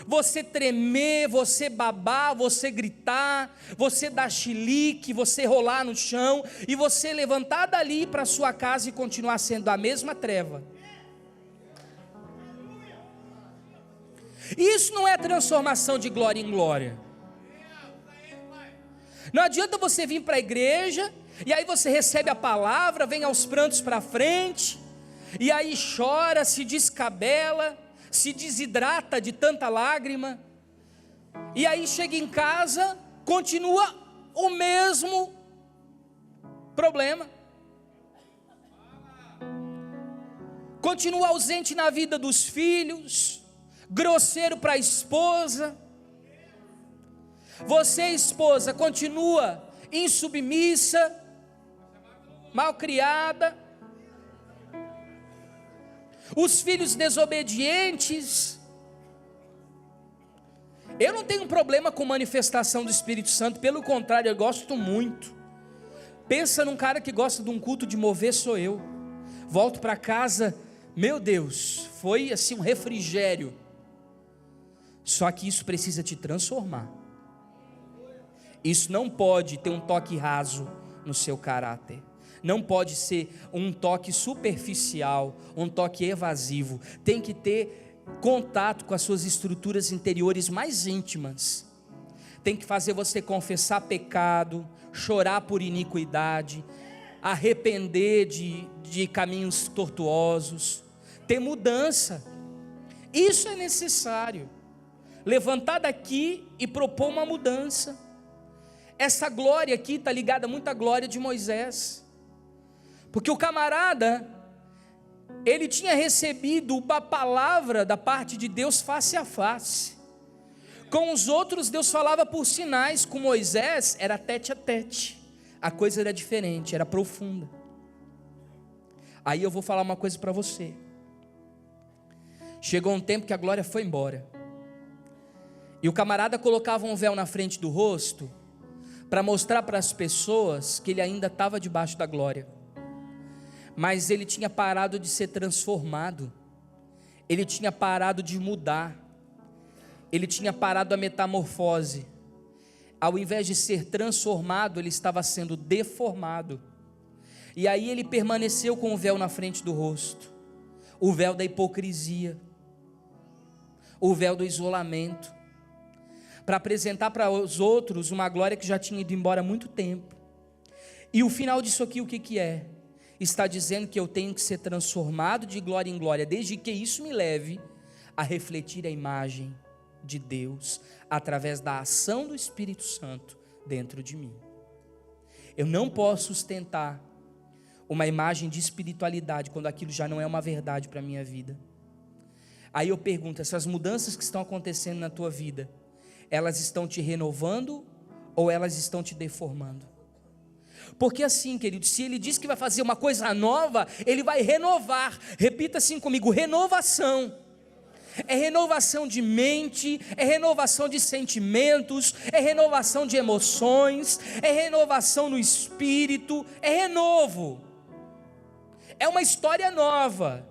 você tremer, você babar, você gritar, você dar chilique, você rolar no chão, e você levantar dali para sua casa e continuar sendo a mesma treva. Isso não é transformação de glória em glória. Não adianta você vir para a igreja, e aí você recebe a palavra, vem aos prantos para frente, e aí chora, se descabela, se desidrata de tanta lágrima, e aí chega em casa, continua o mesmo problema, continua ausente na vida dos filhos, grosseiro para a esposa. Você, esposa, continua insubmissa, malcriada. Os filhos desobedientes. Eu não tenho problema com manifestação do Espírito Santo, pelo contrário, eu gosto muito. Pensa num cara que gosta de um culto de mover, sou eu. Volto para casa, meu Deus, foi assim um refrigério. Só que isso precisa te transformar. Isso não pode ter um toque raso no seu caráter. Não pode ser um toque superficial, um toque evasivo. Tem que ter contato com as suas estruturas interiores mais íntimas. Tem que fazer você confessar pecado, chorar por iniquidade, arrepender de caminhos tortuosos, ter mudança. Isso é necessário. Levantar daqui e propor uma mudança. Essa glória aqui está ligada muito à glória de Moisés, porque o camarada, ele tinha recebido uma palavra da parte de Deus face a face. Com os outros Deus falava por sinais, com Moisés era tete a tete, a coisa era diferente, era profunda. Aí eu vou falar uma coisa para você. Chegou um tempo que a glória foi embora, e o camarada colocava um véu na frente do rosto, para mostrar para as pessoas que ele ainda estava debaixo da glória, mas ele tinha parado de ser transformado, ele tinha parado de mudar, ele tinha parado a metamorfose. Ao invés de ser transformado, ele estava sendo deformado. E aí ele permaneceu com o véu na frente do rosto, o véu da hipocrisia, o véu do isolamento, para apresentar para os outros uma glória que já tinha ido embora há muito tempo. E o final disso aqui, o que é? Está dizendo que eu tenho que ser transformado de glória em glória, desde que isso me leve a refletir a imagem de Deus, através da ação do Espírito Santo dentro de mim. Eu não posso sustentar uma imagem de espiritualidade quando aquilo já não é uma verdade para a minha vida. Aí eu pergunto, essas mudanças que estão acontecendo na tua vida, elas estão te renovando ou elas estão te deformando? Porque assim, querido, se ele diz que vai fazer uma coisa nova, ele vai renovar. Repita assim comigo: renovação. É renovação de mente, é renovação de sentimentos, é renovação de emoções, é renovação no espírito, é renovo. É uma história nova.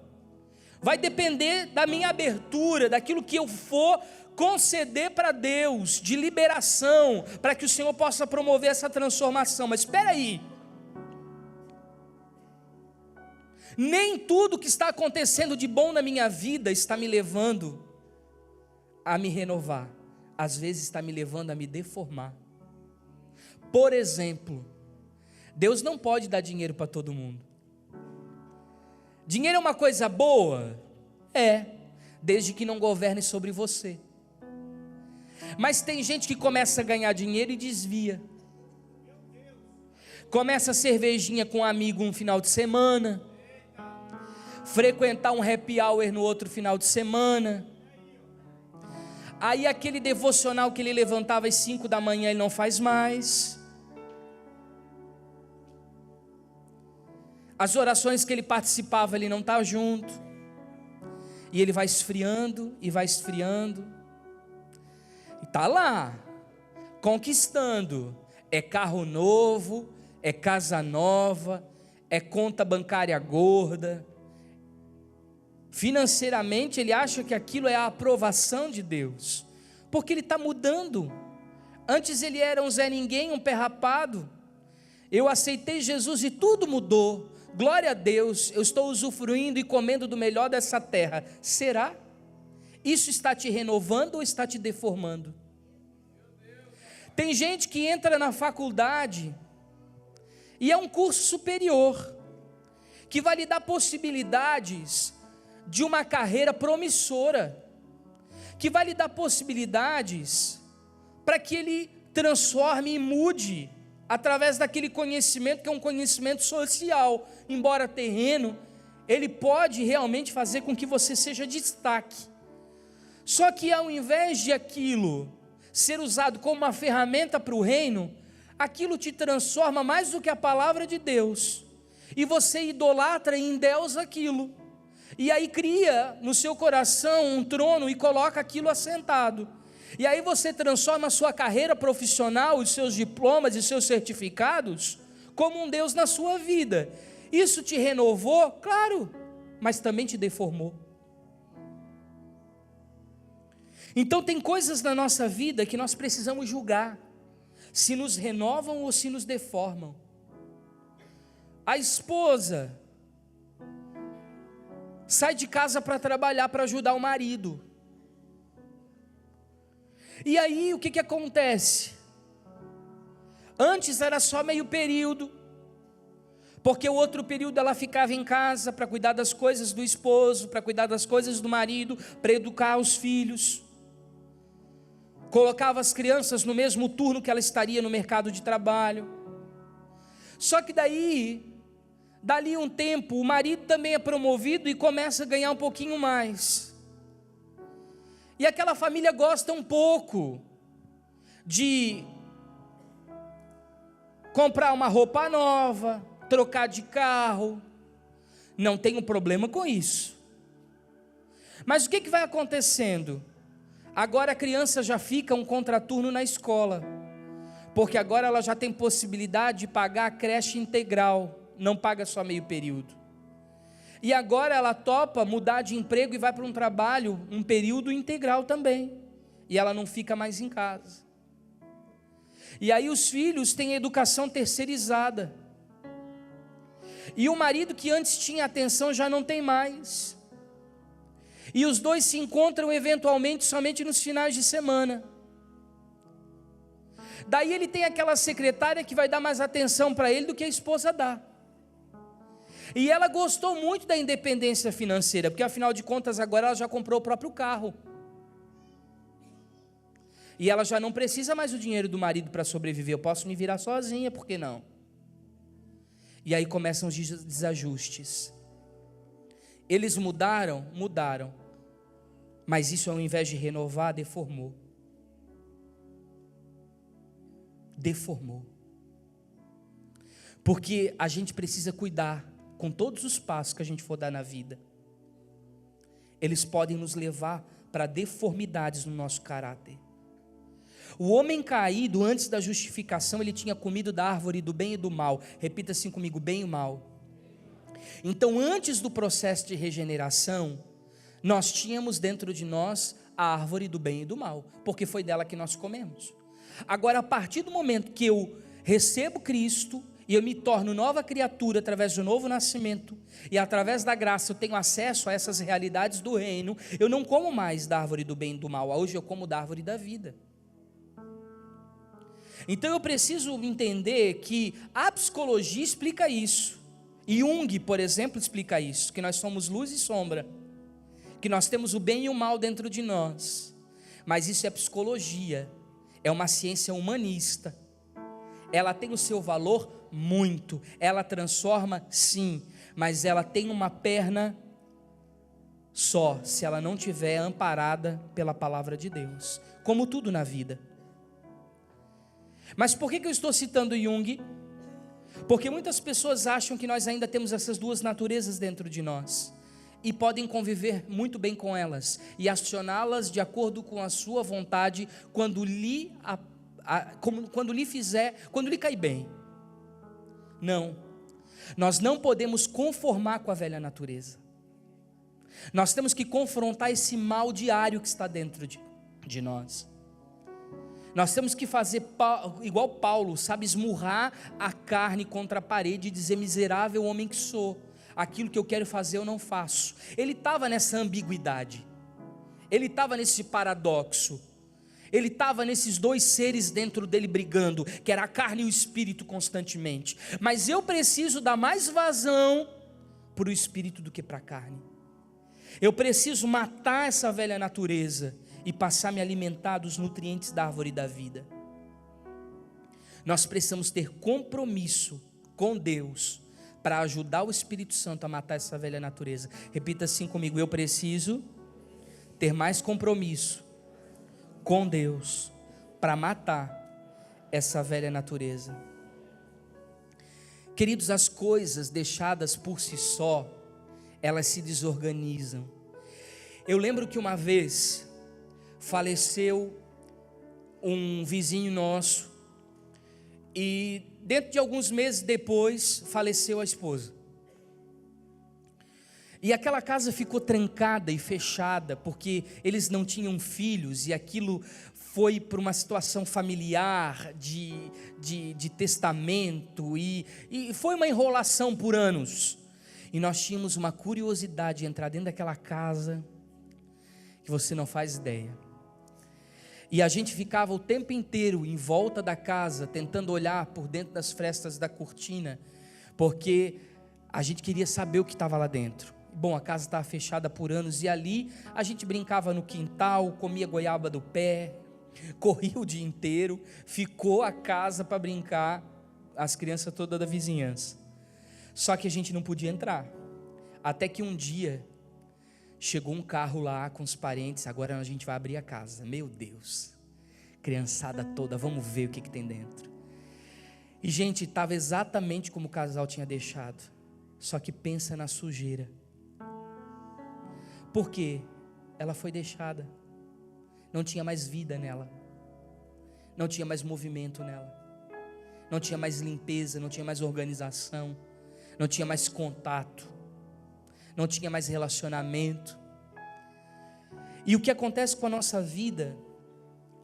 Vai depender da minha abertura, daquilo que eu for conceder para Deus, de liberação, para que o Senhor possa promover essa transformação. Mas espera aí, nem tudo que está acontecendo de bom na minha vida está me levando a me renovar, às vezes está me levando a me deformar. Por exemplo, Deus não pode dar dinheiro para todo mundo. Dinheiro é uma coisa boa? É, desde que não governe sobre você. Mas tem gente que começa a ganhar dinheiro e desvia. Começa a cervejinha com um amigo um final de semana, frequentar um happy hour no outro final de semana. Aí aquele devocional que ele levantava às 5 da manhã ele não faz mais. As orações que ele participava ele não está junto. E ele vai esfriando e vai esfriando. E está lá, conquistando. É carro novo, é casa nova, é conta bancária gorda. Financeiramente ele acha que aquilo é a aprovação de Deus, porque ele está mudando. Antes ele era um Zé Ninguém, um pé rapado. Eu aceitei Jesus e tudo mudou. Glória a Deus, eu estou usufruindo e comendo do melhor dessa terra. Será? Isso está te renovando ou está te deformando? Tem gente que entra na faculdade e é um curso superior, que vai lhe dar possibilidades de uma carreira promissora, que vai lhe dar possibilidades para que ele transforme e mude, através daquele conhecimento que é um conhecimento social, embora terreno, ele pode realmente fazer com que você seja destaque. Só que ao invés de aquilo ser usado como uma ferramenta para o reino, aquilo te transforma mais do que a palavra de Deus, e você idolatra e endeusa aquilo, e aí cria no seu coração um trono e coloca aquilo assentado. E aí você transforma a sua carreira profissional, os seus diplomas e seus certificados, como um Deus na sua vida. Isso te renovou? Claro, mas também te deformou. Então tem coisas na nossa vida que nós precisamos julgar, se nos renovam ou se nos deformam. A esposa sai de casa para trabalhar, para ajudar o marido. E aí o que acontece? Antes era só meio período, porque o outro período ela ficava em casa para cuidar das coisas do esposo, para cuidar das coisas do marido, para educar os filhos. Colocava as crianças no mesmo turno que ela estaria no mercado de trabalho. Só que dali um tempo, o marido também é promovido e começa a ganhar um pouquinho mais. E aquela família gosta um pouco de comprar uma roupa nova, trocar de carro. Não tem um problema com isso. Mas o que vai acontecendo? Agora a criança já fica um contraturno na escola, porque agora ela já tem possibilidade de pagar a creche integral, não paga só meio período. E agora ela topa mudar de emprego e vai para um trabalho, um período integral também. E ela não fica mais em casa. E aí os filhos têm educação terceirizada. E o marido que antes tinha atenção já não tem mais. E os dois se encontram eventualmente somente nos finais de semana. Daí ele tem aquela secretária que vai dar mais atenção para ele do que a esposa dá. E ela gostou muito da independência financeira, porque afinal de contas agora ela já comprou o próprio carro. E ela já não precisa mais do dinheiro do marido para sobreviver. Eu posso me virar sozinha, por que não? E aí começam os desajustes. Eles mudaram, mas isso ao invés de renovar, deformou. Porque a gente precisa cuidar com todos os passos que a gente for dar na vida. Eles podem nos levar para deformidades no nosso caráter. O homem caído, antes da justificação, ele tinha comido da árvore do bem e do mal. Repita assim comigo, bem e mal. Então, antes do processo de regeneração, nós tínhamos dentro de nós a árvore do bem e do mal, porque foi dela que nós comemos. Agora, a partir do momento que eu recebo Cristo, e eu me torno nova criatura através do novo nascimento, e através da graça eu tenho acesso a essas realidades do reino, eu não como mais da árvore do bem e do mal, hoje eu como da árvore da vida. Então eu preciso entender que a psicologia explica isso, Jung, por exemplo, explica isso, que nós somos luz e sombra, que nós temos o bem e o mal dentro de nós, mas isso é psicologia, é uma ciência humanista, ela tem o seu valor muito, ela transforma sim, mas ela tem uma perna só, se ela não tiver amparada pela palavra de Deus, como tudo na vida. Mas por que eu estou citando Jung? Porque muitas pessoas acham que nós ainda temos essas duas naturezas dentro de nós, e podem conviver muito bem com elas, e acioná-las de acordo com a sua vontade, quando lhe cair bem. Não, nós não podemos conformar com a velha natureza, nós temos que confrontar esse mal diário que está dentro de nós. Nós temos que fazer igual Paulo, sabe, esmurrar a carne contra a parede e dizer: miserável homem que sou, aquilo que eu quero fazer eu não faço. Ele estava nessa ambiguidade, ele estava nesse paradoxo, ele estava nesses dois seres dentro dele brigando, que era a carne e o espírito constantemente. Mas eu preciso dar mais vazão para o espírito do que para a carne. Eu preciso matar essa velha natureza e passar a me alimentar dos nutrientes da árvore da vida. Nós precisamos ter compromisso com Deus para ajudar o Espírito Santo a matar essa velha natureza. Repita assim comigo: eu preciso ter mais compromisso com Deus para matar essa velha natureza. Queridos, as coisas deixadas por si só, elas se desorganizam. Eu lembro que uma vez faleceu um vizinho nosso, e dentro de alguns meses depois faleceu a esposa, e aquela casa ficou trancada e fechada, porque eles não tinham filhos, e aquilo foi para uma situação familiar, de testamento, e foi uma enrolação por anos, e nós tínhamos uma curiosidade de entrar dentro daquela casa, que você não faz ideia. E a gente ficava o tempo inteiro em volta da casa, tentando olhar por dentro das frestas da cortina, porque a gente queria saber o que estava lá dentro. Bom, a casa estava fechada por anos, e ali a gente brincava no quintal, comia goiaba do pé, corria o dia inteiro, ficou a casa para brincar, as crianças todas da vizinhança. Só que a gente não podia entrar, até que um dia Chegou um carro lá com os parentes, agora a gente vai abrir a casa. Meu Deus, criançada toda, vamos ver o que tem dentro. E gente, estava exatamente como o casal tinha deixado, só que pensa na sujeira. Por quê? Ela foi deixada, não tinha mais vida nela, não tinha mais movimento nela, não tinha mais limpeza, não tinha mais organização, não tinha mais contato, não tinha mais relacionamento. E o que acontece com a nossa vida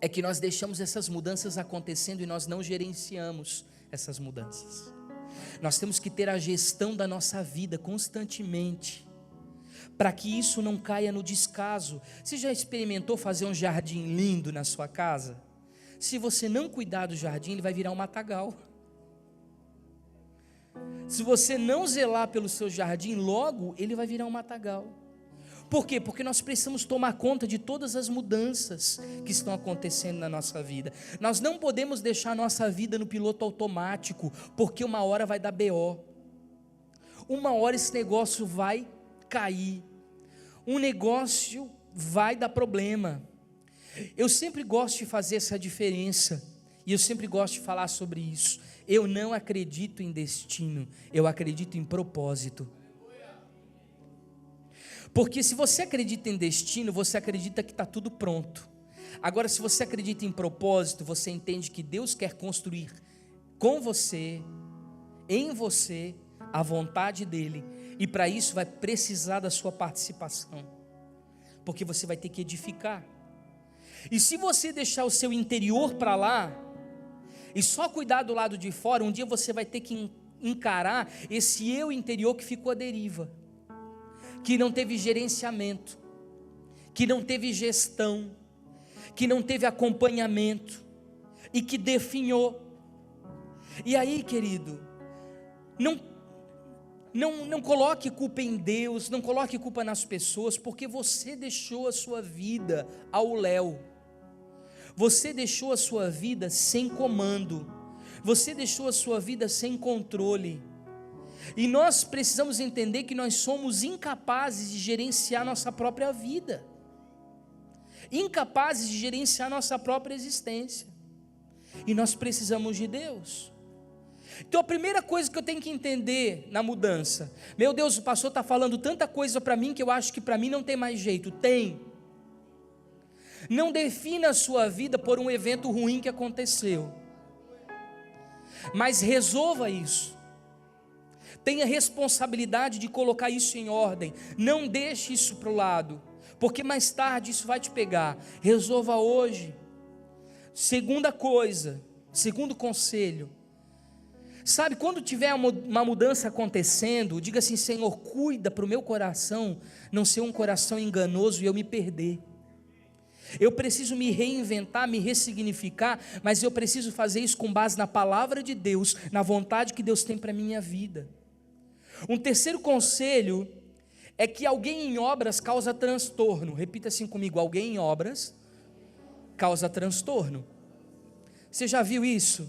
é que nós deixamos essas mudanças acontecendo e nós não gerenciamos essas mudanças. Nós temos que ter a gestão da nossa vida constantemente, para que isso não caia no descaso. Você já experimentou fazer um jardim lindo na sua casa? Se você não cuidar do jardim, ele vai virar um matagal. Se você não zelar pelo seu jardim, logo ele vai virar um matagal. Por quê? Porque nós precisamos tomar conta de todas as mudanças que estão acontecendo na nossa vida. Nós não podemos deixar a nossa vida no piloto automático, porque uma hora vai dar BO. Uma hora esse negócio vai cair. Um negócio vai dar problema. Eu sempre gosto de fazer essa diferença, e eu sempre gosto de falar sobre isso. Eu não acredito em destino, eu acredito em propósito. Porque se você acredita em destino, você acredita que está tudo pronto. Agora, se você acredita em propósito, você entende que Deus quer construir com você, em você, a vontade dEle. E para isso vai precisar da sua participação. Porque você vai ter que edificar. E se você deixar o seu interior para lá, e só cuidar do lado de fora, um dia você vai ter que encarar esse eu interior que ficou à deriva, que não teve gerenciamento, que não teve gestão, que não teve acompanhamento, e que definhou. E aí, querido, não coloque culpa em Deus, não coloque culpa nas pessoas, porque você deixou a sua vida ao léu, você deixou a sua vida sem comando, você deixou a sua vida sem controle. E nós precisamos entender que nós somos incapazes de gerenciar nossa própria vida, incapazes de gerenciar nossa própria existência, e nós precisamos de Deus. Então a primeira coisa que eu tenho que entender na mudança, meu Deus, o pastor está falando tanta coisa para mim que eu acho que para mim não tem mais jeito. Tem. Não defina a sua vida por um evento ruim que aconteceu, mas resolva isso. Tenha responsabilidade de colocar isso em ordem. Não deixe isso para o lado, porque mais tarde isso vai te pegar. Resolva hoje. Segunda coisa, segundo conselho, sabe, quando tiver uma mudança acontecendo, diga assim: Senhor, cuida para o meu coração não ser um coração enganoso e eu me perder. Eu preciso me reinventar, me ressignificar, mas eu preciso fazer isso com base na palavra de Deus, na vontade que Deus tem para a minha vida. Um terceiro conselho é que alguém em obras causa transtorno. Repita assim comigo: alguém em obras causa transtorno. Você já viu isso?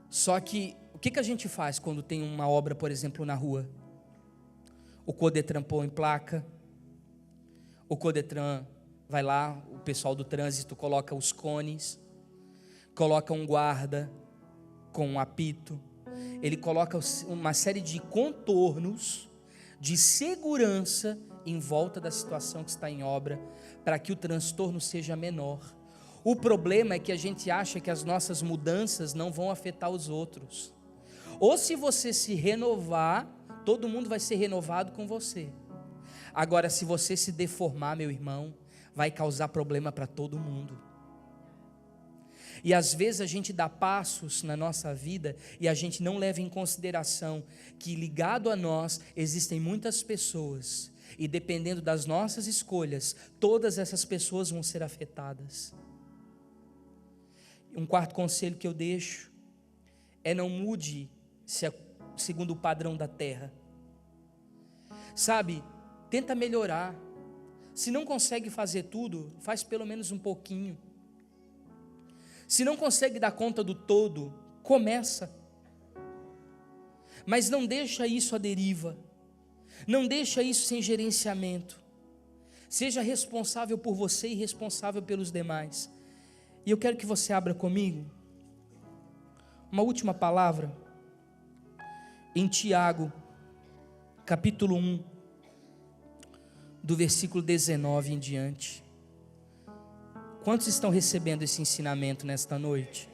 Só que o que a gente faz quando tem uma obra, por exemplo, na rua? O Codetran põe placa, o Codetran vai lá, o pessoal do trânsito coloca os cones, coloca um guarda com um apito, ele coloca uma série de contornos de segurança em volta da situação que está em obra, para que o transtorno seja menor. O problema é que a gente acha que as nossas mudanças não vão afetar os outros. Ou se você se renovar, todo mundo vai ser renovado com você. Agora, se você se deformar, meu irmão, vai causar problema para todo mundo. E às vezes a gente dá passos na nossa vida e a gente não leva em consideração que ligado a nós existem muitas pessoas, e dependendo das nossas escolhas, todas essas pessoas vão ser afetadas. Um quarto conselho que eu deixo é: não mude segundo o padrão da terra. Sabe, tenta melhorar. Se não consegue fazer tudo, faz pelo menos um pouquinho. Se não consegue dar conta do todo, começa. Mas não deixa isso à deriva. Não deixa isso sem gerenciamento. Seja responsável por você e responsável pelos demais. E eu quero que você abra comigo uma última palavra em Tiago, capítulo 1, do versículo 19 em diante. Quantos estão recebendo esse ensinamento nesta noite?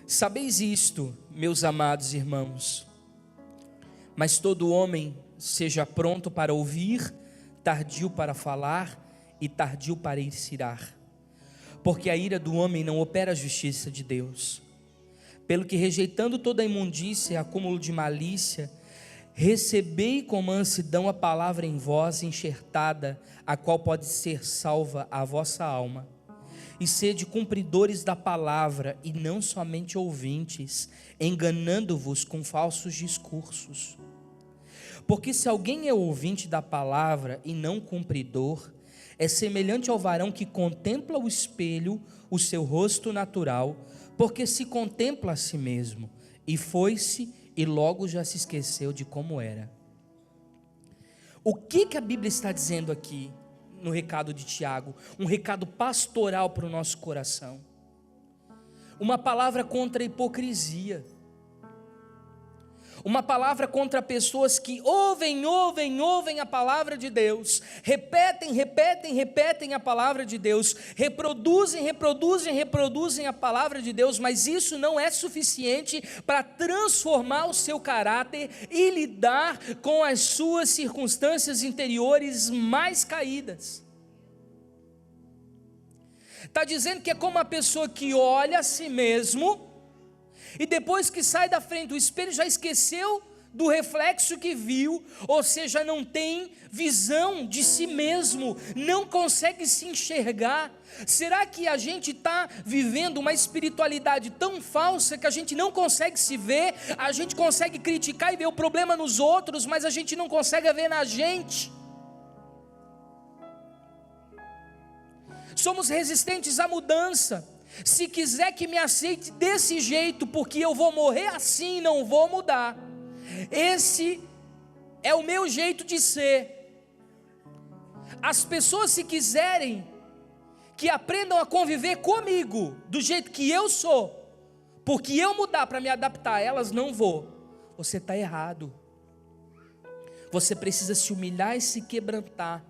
Sabeis isto, meus amados irmãos, mas todo homem seja pronto para ouvir, tardio para falar e tardio para incirar, porque a ira do homem não opera a justiça de Deus. Pelo que, rejeitando toda a imundícia e acúmulo de malícia, recebei com mansidão a palavra em vós enxertada, a qual pode ser salva a vossa alma. E sede cumpridores da palavra, e não somente ouvintes, enganando-vos com falsos discursos. Porque se alguém é ouvinte da palavra e não cumpridor, é semelhante ao varão que contempla o espelho, o seu rosto natural, porque se contempla a si mesmo, e foi-se, e logo já se esqueceu de como era. O que a Bíblia está dizendo aqui? No recado de Tiago, um recado pastoral para o nosso coração, uma palavra contra a hipocrisia, uma palavra contra pessoas que ouvem a palavra de Deus, repetem a palavra de Deus, reproduzem a palavra de Deus, mas isso não é suficiente para transformar o seu caráter e lidar com as suas circunstâncias interiores mais caídas. Está dizendo que é como uma pessoa que olha a si mesmo, e depois que sai da frente do espelho já esqueceu do reflexo que viu, ou seja, não tem visão de si mesmo, não consegue se enxergar. Será que a gente está vivendo uma espiritualidade tão falsa que a gente não consegue se ver? A gente consegue criticar e ver o problema nos outros, mas a gente não consegue ver na gente. Somos resistentes à mudança. Se quiser que me aceite desse jeito, porque eu vou morrer assim, não vou mudar. Esse é o meu jeito de ser. As pessoas, se quiserem que aprendam a conviver comigo do jeito que eu sou, porque eu mudar para me adaptar a elas, não vou. Você está errado. Você precisa se humilhar e se quebrantar,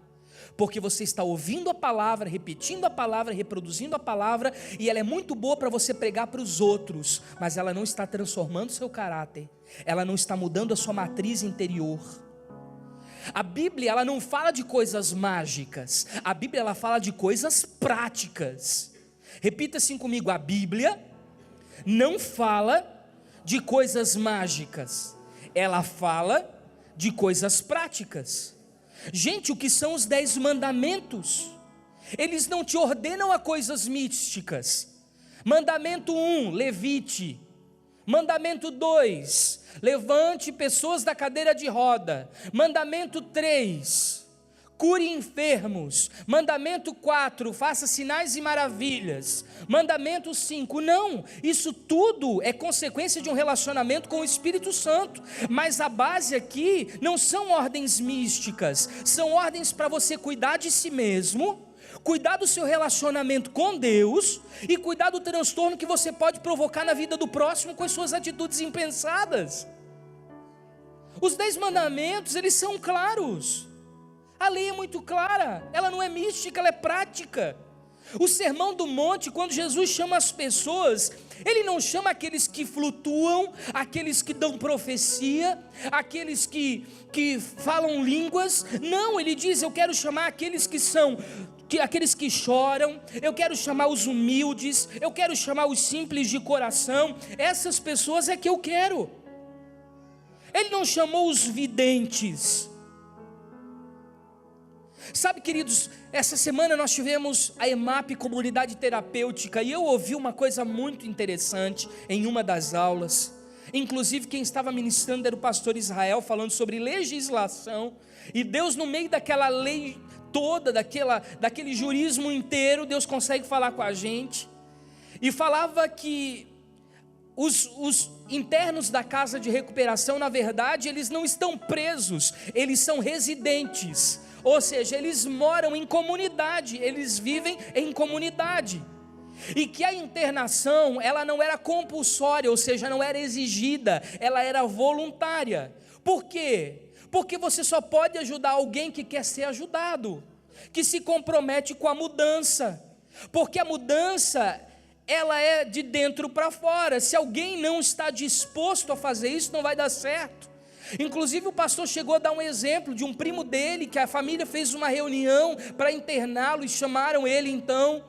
porque você está ouvindo a palavra, repetindo a palavra, reproduzindo a palavra, e ela é muito boa para você pregar para os outros, mas ela não está transformando o seu caráter, ela não está mudando a sua matriz interior. A Bíblia, ela não fala de coisas mágicas, a Bíblia, ela fala de coisas práticas. Repita assim comigo: a Bíblia não fala de coisas mágicas, ela fala de coisas práticas. Gente, o que são os 10 mandamentos? Eles não te ordenam a coisas místicas. Mandamento 1, levite. Mandamento 2, levante pessoas da cadeira de roda. Mandamento 3, cure enfermos. Mandamento 4, faça sinais e maravilhas. Mandamento 5, não, isso tudo é consequência de um relacionamento com o Espírito Santo, mas a base aqui não são ordens místicas, são ordens para você cuidar de si mesmo, cuidar do seu relacionamento com Deus e cuidar do transtorno que você pode provocar na vida do próximo com as suas atitudes impensadas. Os 10 mandamentos, eles são claros. A lei é muito clara, ela não é mística, ela é prática. O Sermão do Monte, quando Jesus chama as pessoas, Ele não chama aqueles que flutuam, aqueles que dão profecia, aqueles que falam línguas. Não, Ele diz: eu quero chamar aqueles aqueles que choram, eu quero chamar os humildes, eu quero chamar os simples de coração. Essas pessoas é que eu quero. Ele não chamou os videntes. Sabe, queridos, essa semana nós tivemos a EMAP, Comunidade Terapêutica, e eu ouvi uma coisa muito interessante em uma das aulas. Inclusive quem estava ministrando era o pastor Israel, falando sobre legislação, e Deus, no meio daquela lei toda, daquele jurismo inteiro, Deus consegue falar com a gente. E falava que os internos da casa de recuperação, na verdade, eles não estão presos, eles são residentes. Ou seja, eles moram em comunidade, eles vivem em comunidade. E que a internação, ela não era compulsória, ou seja, não era exigida, ela era voluntária. Por quê? Porque você só pode ajudar alguém que quer ser ajudado, que se compromete com a mudança. Porque a mudança, ela é de dentro para fora. Se alguém não está disposto a fazer isso, não vai dar certo. Inclusive o pastor chegou a dar um exemplo de um primo dele, que a família fez uma reunião para interná-lo, e chamaram ele então,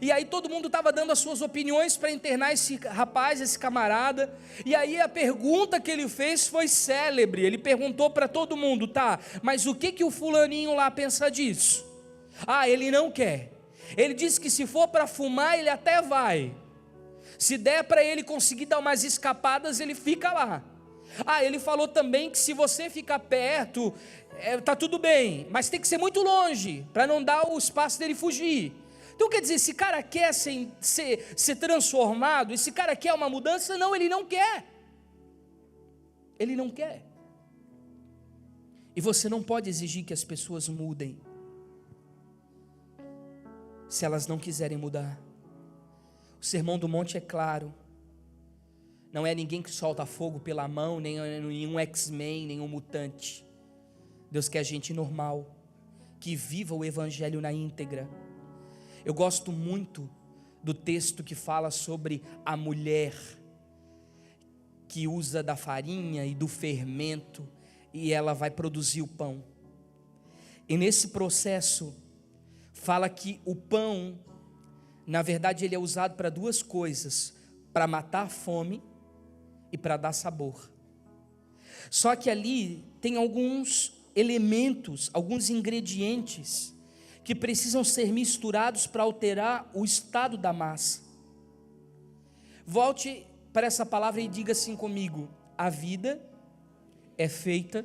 e aí todo mundo estava dando as suas opiniões para internar esse rapaz, esse camarada. E aí a pergunta que ele fez foi célebre. Ele perguntou para todo mundo: tá, mas o que o fulaninho lá pensa disso? Ah, ele não quer. Ele disse que se for para fumar, ele até vai. Se der para ele conseguir dar umas escapadas, ele fica lá. Ah, ele falou também que se você ficar perto, tá tudo bem, mas tem que ser muito longe, para não dar o espaço dele fugir. Então quer dizer, esse cara quer ser transformado, esse cara quer uma mudança? Não, ele não quer. Ele não quer. E você não pode exigir que as pessoas mudem, se elas não quiserem mudar. O Sermão do Monte é claro. Não é ninguém que solta fogo pela mão, nem nenhum X-Men, nenhum mutante. Deus quer gente normal, que viva o Evangelho na íntegra. Eu gosto muito do texto que fala sobre a mulher que usa da farinha e do fermento, e ela vai produzir o pão. E nesse processo, fala que o pão, na verdade, ele é usado para duas coisas: para matar a fome e para dar sabor. Só que ali tem alguns elementos, alguns ingredientes que precisam ser misturados para alterar o estado da massa. Volte para essa palavra e diga assim comigo: a vida é feita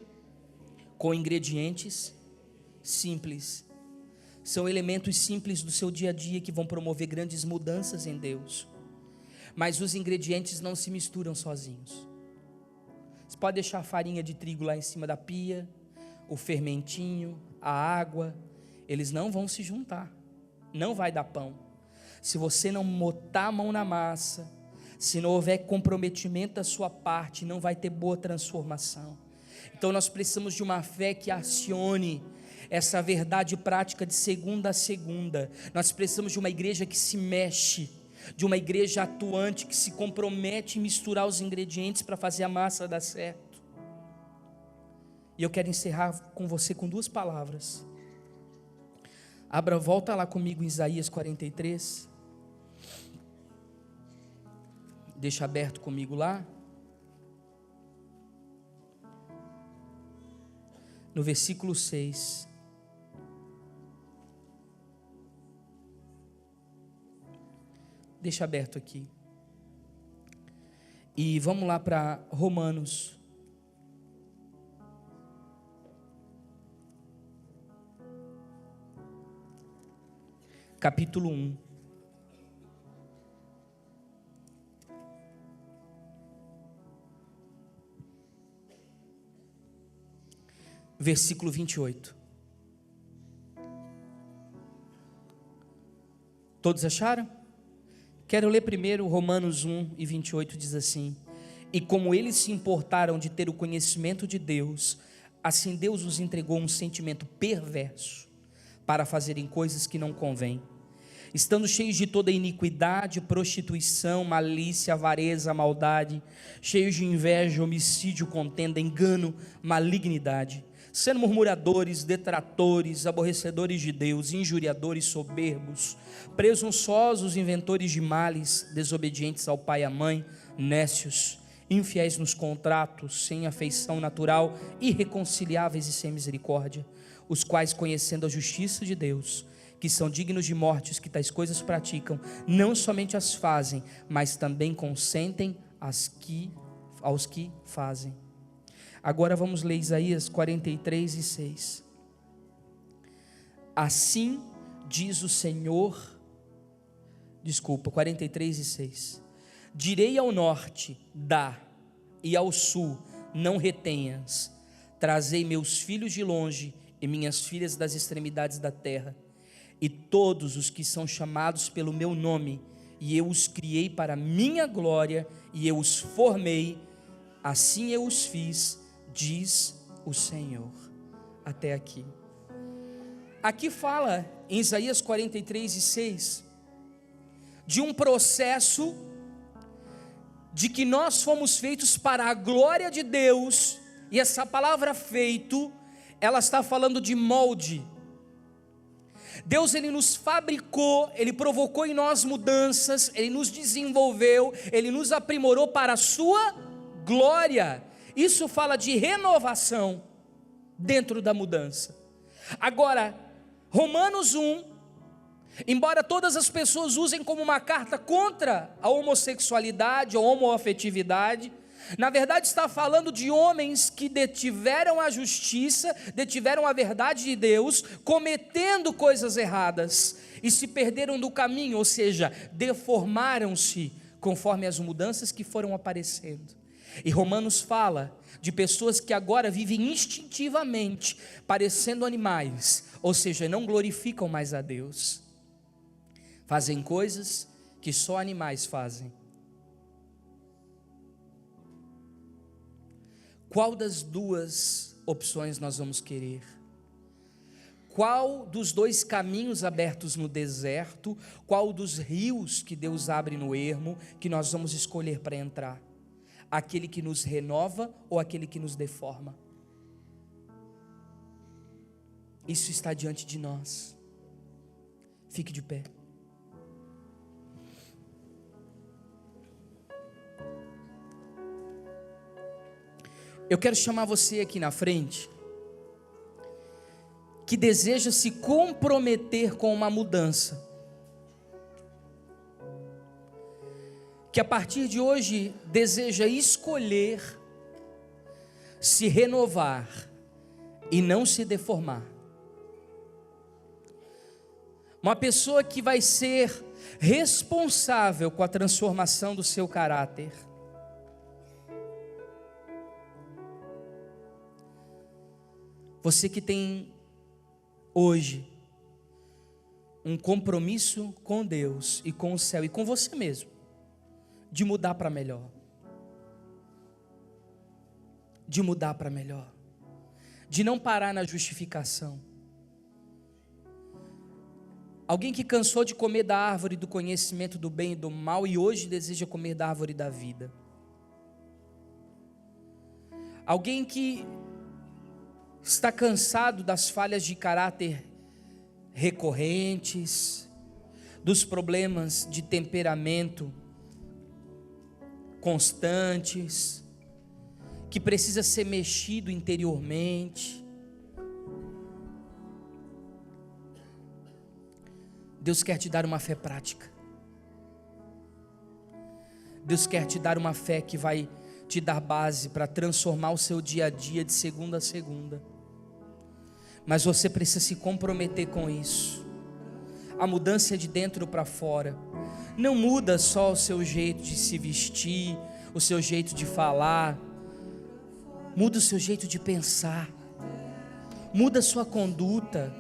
com ingredientes simples. São elementos simples do seu dia a dia que vão promover grandes mudanças em Deus. Mas os ingredientes não se misturam sozinhos. Você pode deixar a farinha de trigo lá em cima da pia, o fermentinho, a água, eles não vão se juntar, não vai dar pão. Se você não botar a mão na massa, se não houver comprometimento da sua parte, não vai ter boa transformação. Então nós precisamos de uma fé que acione essa verdade prática de segunda a segunda. Nós precisamos de uma igreja que se mexe, de uma igreja atuante, que se compromete em misturar os ingredientes para fazer a massa dar certo. E eu quero encerrar com você com duas palavras. Volta lá comigo em Isaías 43. Deixa aberto comigo lá. No versículo 6. Deixa aberto aqui. E vamos lá para Romanos. Capítulo 1. Versículo 28. Todos acharam? Quero ler primeiro Romanos 1 e 28, diz assim: e como eles se importaram de ter o conhecimento de Deus, assim Deus os entregou um sentimento perverso, para fazerem coisas que não convêm, estando cheios de toda iniquidade, prostituição, malícia, avareza, maldade, cheios de inveja, homicídio, contenda, engano, malignidade, sendo murmuradores, detratores, aborrecedores de Deus, injuriadores, soberbos, presunçosos, inventores de males, desobedientes ao pai e à mãe, nécios, infiéis nos contratos, sem afeição natural, irreconciliáveis e sem misericórdia, os quais, conhecendo a justiça de Deus, que são dignos de morte os que tais coisas praticam, não somente as fazem, mas também consentem aos que fazem. Agora vamos ler Isaías 43 e 6. Assim diz o Senhor, 43:6. Direi ao norte, dá, e ao sul, não retenhas. Trazei meus filhos de longe e minhas filhas das extremidades da terra, e todos os que são chamados pelo meu nome, e eu os criei para minha glória, e eu os formei, assim eu os fiz, diz o Senhor. Até aqui. Aqui fala em Isaías 43:6 de um processo de que nós fomos feitos para a glória de Deus, e essa palavra feito, ela está falando de molde. Deus, Ele nos fabricou, Ele provocou em nós mudanças, Ele nos desenvolveu, Ele nos aprimorou para a sua glória. Isso fala de renovação dentro da mudança. Agora, Romanos 1, embora todas as pessoas usem como uma carta contra a homossexualidade ou homoafetividade, na verdade está falando de homens que detiveram a justiça, detiveram a verdade de Deus, cometendo coisas erradas e se perderam do caminho, ou seja, deformaram-se conforme as mudanças que foram aparecendo. E Romanos fala de pessoas que agora vivem instintivamente, parecendo animais, ou seja, não glorificam mais a Deus, fazem coisas que só animais fazem. Qual das duas opções nós vamos querer? Qual dos dois caminhos abertos no deserto, qual dos rios que Deus abre no ermo, que nós vamos escolher para entrar? Aquele que nos renova ou aquele que nos deforma? Isso está diante de nós. Fique de pé. Eu quero chamar você aqui na frente, que deseja se comprometer com uma mudança, que a partir de hoje deseja escolher se renovar e não se deformar. Uma pessoa que vai ser responsável com a transformação do seu caráter. Você que tem hoje um compromisso com Deus e com o céu e com você mesmo, de mudar para melhor, de mudar para melhor, de não parar na justificação. Alguém que cansou de comer da árvore do conhecimento do bem e do mal e hoje deseja comer da árvore da vida. Alguém que está cansado das falhas de caráter recorrentes, dos problemas de temperamento constantes, que precisa ser mexido interiormente. Deus quer te dar uma fé prática. Deus quer te dar uma fé que vai te dar base para transformar o seu dia a dia de segunda a segunda. Mas você precisa se comprometer com isso. A mudança é de dentro para fora. Não muda só o seu jeito de se vestir, o seu jeito de falar. Muda o seu jeito de pensar. Muda a sua conduta.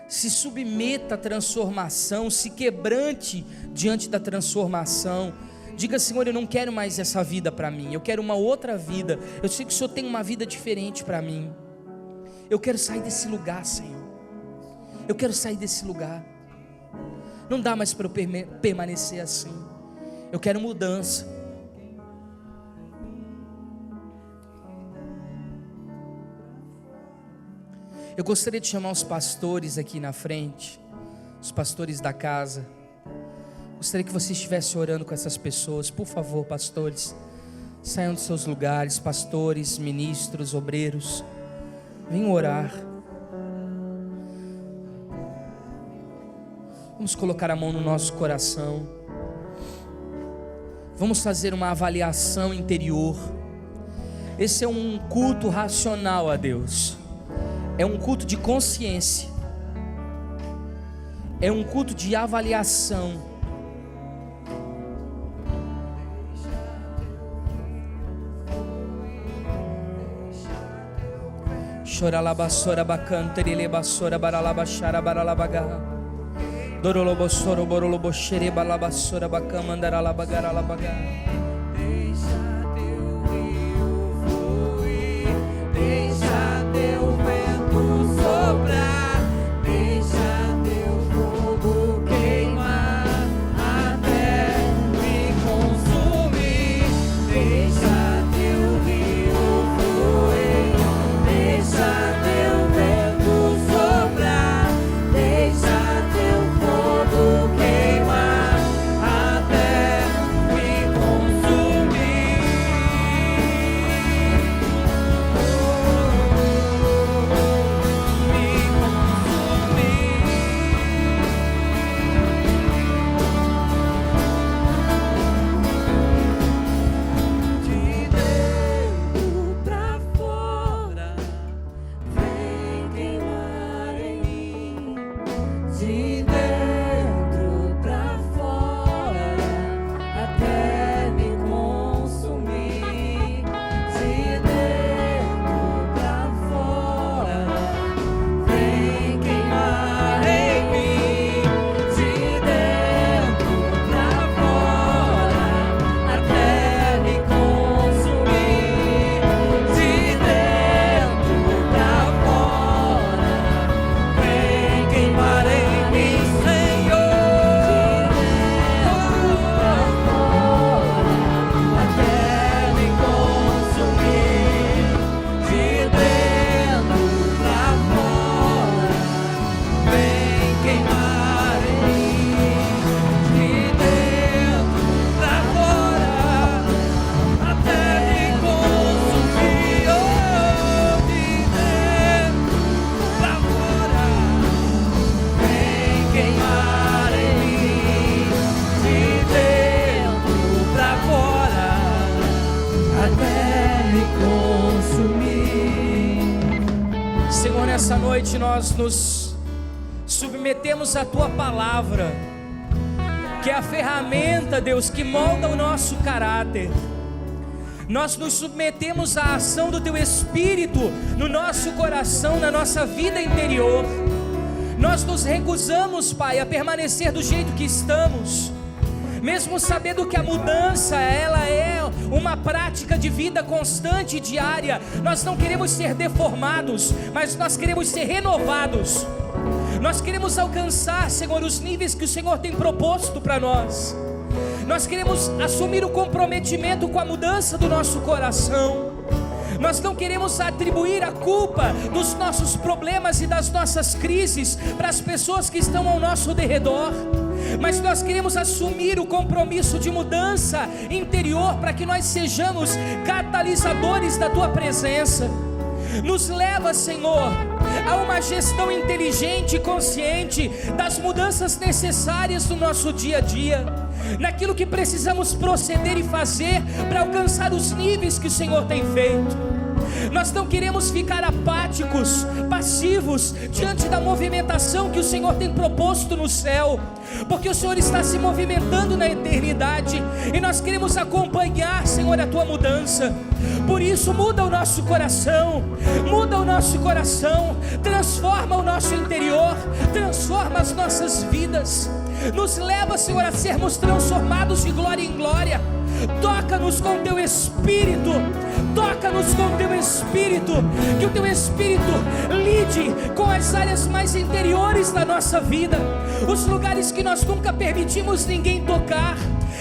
Se submeta à transformação, se quebrante diante da transformação. Diga: Senhor, eu não quero mais essa vida para mim, eu quero uma outra vida. Eu sei que o Senhor tem uma vida diferente para mim. Eu quero sair desse lugar, Senhor. Eu quero sair desse lugar. Não dá mais para eu permanecer assim. Eu quero mudança. Eu gostaria de chamar os pastores aqui na frente, os pastores da casa. Gostaria que você estivesse orando com essas pessoas. Por favor, pastores, saiam dos seus lugares. Pastores, ministros, obreiros, venham orar. Vamos colocar a mão no nosso coração. Vamos fazer uma avaliação interior. Esse é um culto racional a Deus. É um culto de consciência. é um culto de avaliação. Choralabassora bacantere bassora baralabachara baralabaga. Dorolobossoro borolobochere balabassora bacamandara labagara labaga. Deixa teu rio fluir, deixa teu vento soprar, deixa teu fogo queimar até me consumir. Deixa teu rio fluir, deixa teu vento soprar, deixa teu fogo queimar até me consumir. De dentro pra fora, vem queimar em mim. De dentro pra fora, até me consumir. De dentro pra fora, vem queimar em mim. De dentro pra fora, até me consumir. De dentro pra fora, vem queimar em mim, Senhor. Até me consumir. De dentro pra fora, vem queimar em mim. De dentro pra fora, até me consumir. Oh, de dentro pra fora, vem queimar em mim. De dentro pra fora, até me consumir. Senhor, nessa noite nós nos submetemos à Tua palavra, que é a ferramenta, Deus, que molda o nosso caráter. Nós nos submetemos à ação do Teu Espírito no nosso coração, na nossa vida interior. Nós nos recusamos, Pai, a permanecer do jeito que estamos, mesmo sabendo que a mudança, ela é uma prática de vida constante e diária. Nós não queremos ser deformados, mas nós queremos ser renovados. Nós queremos alcançar, Senhor, os níveis que o Senhor tem proposto para nós. Nós queremos assumir o comprometimento com a mudança do nosso coração. Nós não queremos atribuir a culpa dos nossos problemas e das nossas crises para as pessoas que estão ao nosso derredor, mas nós queremos assumir o compromisso de mudança interior para que nós sejamos catalisadores da Tua presença. Nos leva, Senhor, a uma gestão inteligente e consciente das mudanças necessárias do nosso dia a dia, naquilo que precisamos proceder e fazer para alcançar os níveis que o Senhor tem feito. Nós não queremos ficar apáticos, passivos, diante da movimentação que o Senhor tem proposto no céu, porque o Senhor está se movimentando na eternidade, e nós queremos acompanhar, Senhor, a Tua mudança. Por isso, muda o nosso coração, transforma o nosso interior, transforma as nossas vidas, nos leva, Senhor, a sermos transformados de glória em glória. Toca-nos com Teu Espírito, que o Teu Espírito lide com as áreas mais interiores da nossa vida, os lugares que nós nunca permitimos ninguém tocar,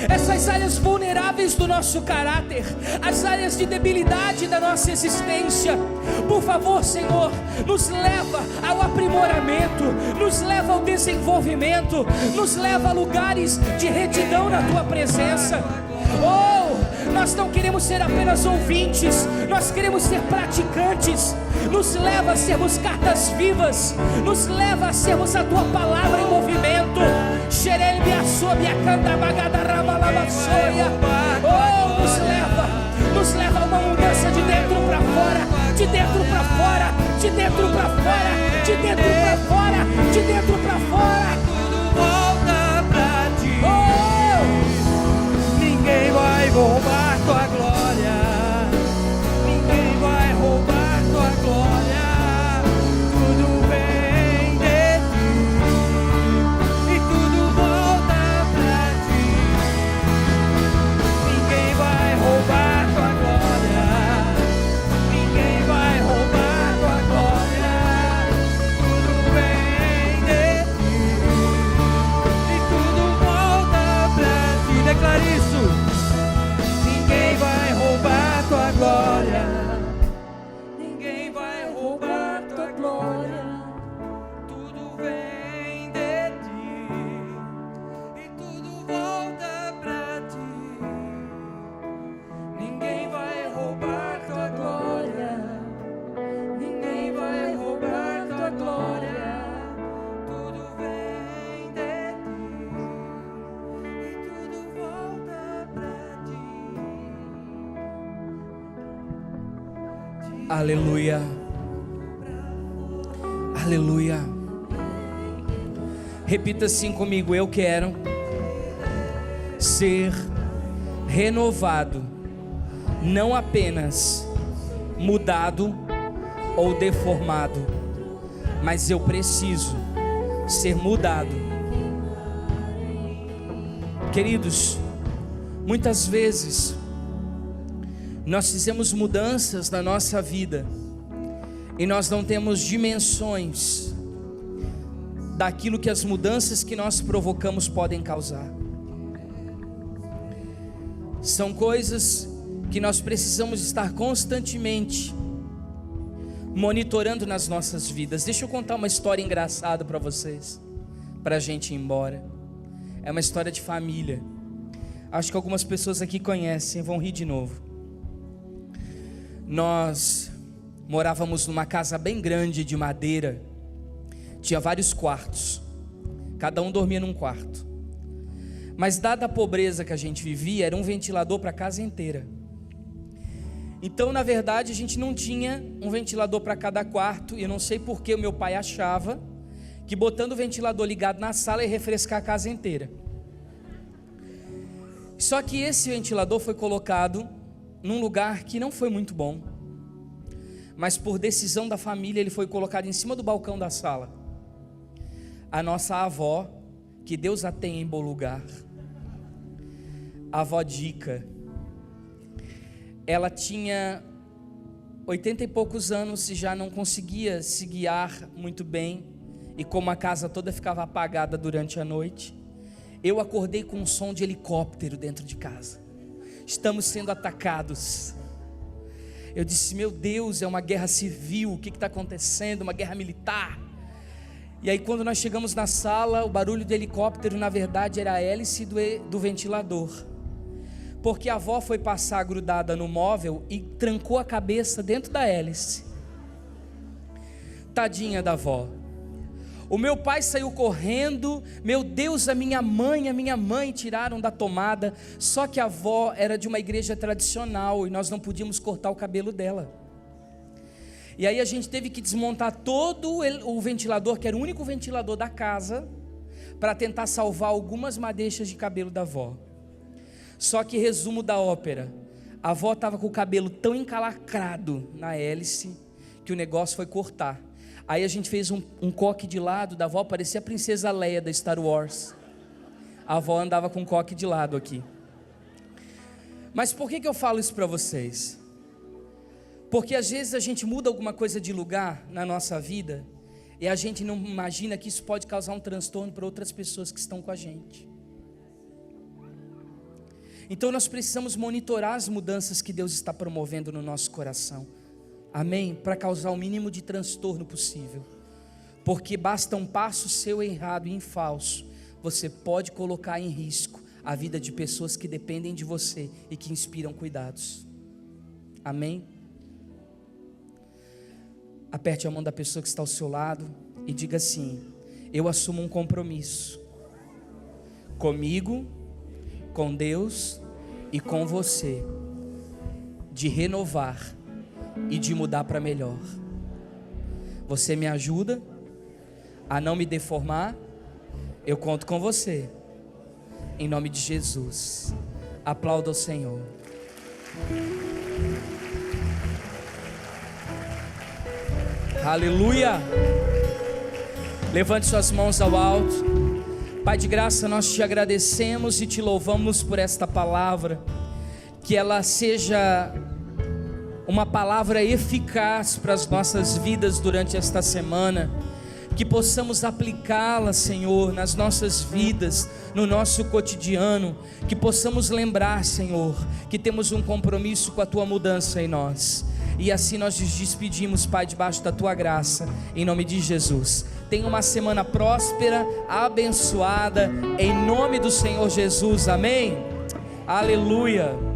essas áreas vulneráveis do nosso caráter, as áreas de debilidade da nossa existência. Por favor, Senhor, nos leva ao aprimoramento, nos leva ao desenvolvimento, nos leva a lugares de retidão na Tua presença. Nós não queremos ser apenas ouvintes, nós queremos ser praticantes. Nos leva a sermos cartas vivas, nos leva a sermos a Tua palavra em movimento. Nos leva a uma mudança de dentro para fora, de dentro para fora, de dentro para fora, de dentro para fora, de dentro para fora. Aleluia. Aleluia. Repita assim comigo: eu quero ser renovado, não apenas mudado ou deformado, mas eu preciso ser mudado. Queridos, muitas vezes nós fizemos mudanças na nossa vida e nós não temos dimensões daquilo que as mudanças que nós provocamos podem causar. São coisas que nós precisamos estar constantemente monitorando nas nossas vidas. Deixa eu contar uma história engraçada para vocês, para a gente ir embora. É uma história de família. Acho que algumas pessoas aqui conhecem, vão rir de novo. Nós morávamos numa casa bem grande de madeira. Tinha vários quartos, cada um dormia num quarto. Mas dada a pobreza que a gente vivia, era um ventilador para a casa inteira. Então, na verdade, a gente não tinha um ventilador para cada quarto. E eu não sei porque o meu pai achava que botando o ventilador ligado na sala ia refrescar a casa inteira. Só que esse ventilador foi colocado num lugar que não foi muito bom, mas por decisão da família ele foi colocado em cima do balcão da sala. A nossa avó, que Deus a tenha em bom lugar, a avó Dica, ela tinha 80 e poucos anos e já não conseguia se guiar muito bem, e como a casa toda ficava apagada durante a noite, eu acordei com um som de helicóptero dentro de casa. Estamos sendo atacados. Eu disse: meu Deus, é uma guerra civil, o que está acontecendo? Uma guerra militar. E aí quando nós chegamos na sala, o barulho do helicóptero na verdade era a hélice do ventilador, porque a avó foi passar grudada no móvel e trancou a cabeça dentro da hélice. Tadinha da avó. O meu pai saiu correndo. Meu Deus, a minha mãe tiraram da tomada. Só que a avó era de uma igreja tradicional e nós não podíamos cortar o cabelo dela. E aí a gente teve que desmontar todo o ventilador, que era o único ventilador da casa, para tentar salvar algumas madeixas de cabelo da avó. Só que, resumo da ópera, a avó estava com o cabelo tão encalacrado na hélice que o negócio foi cortar. Aí a gente fez um coque de lado da avó, parecia a princesa Leia da Star Wars. A avó andava com um coque de lado aqui. Mas por que eu falo isso para vocês? Porque às vezes a gente muda alguma coisa de lugar na nossa vida e a gente não imagina que isso pode causar um transtorno para outras pessoas que estão com a gente. Então nós precisamos monitorar as mudanças que Deus está promovendo no nosso coração. Amém? Para causar o mínimo de transtorno possível. Porque basta um passo seu errado e em falso, você pode colocar em risco a vida de pessoas que dependem de você e que inspiram cuidados. Amém? Aperte a mão da pessoa que está ao seu lado e diga assim: eu assumo um compromisso comigo, com Deus e com você, de renovar e de mudar para melhor. Você me ajuda a não me deformar? Eu conto com você, em nome de Jesus. Aplauda o Senhor. Aleluia. Levante suas mãos ao alto. Pai de graça, nós te agradecemos e te louvamos por esta palavra, que ela seja uma palavra eficaz para as nossas vidas durante esta semana, que possamos aplicá-la, Senhor, nas nossas vidas, no nosso cotidiano, que possamos lembrar, Senhor, que temos um compromisso com a Tua mudança em nós, e assim nós nos despedimos, Pai, debaixo da Tua graça, em nome de Jesus. Tenha uma semana próspera, abençoada, em nome do Senhor Jesus, amém? Aleluia.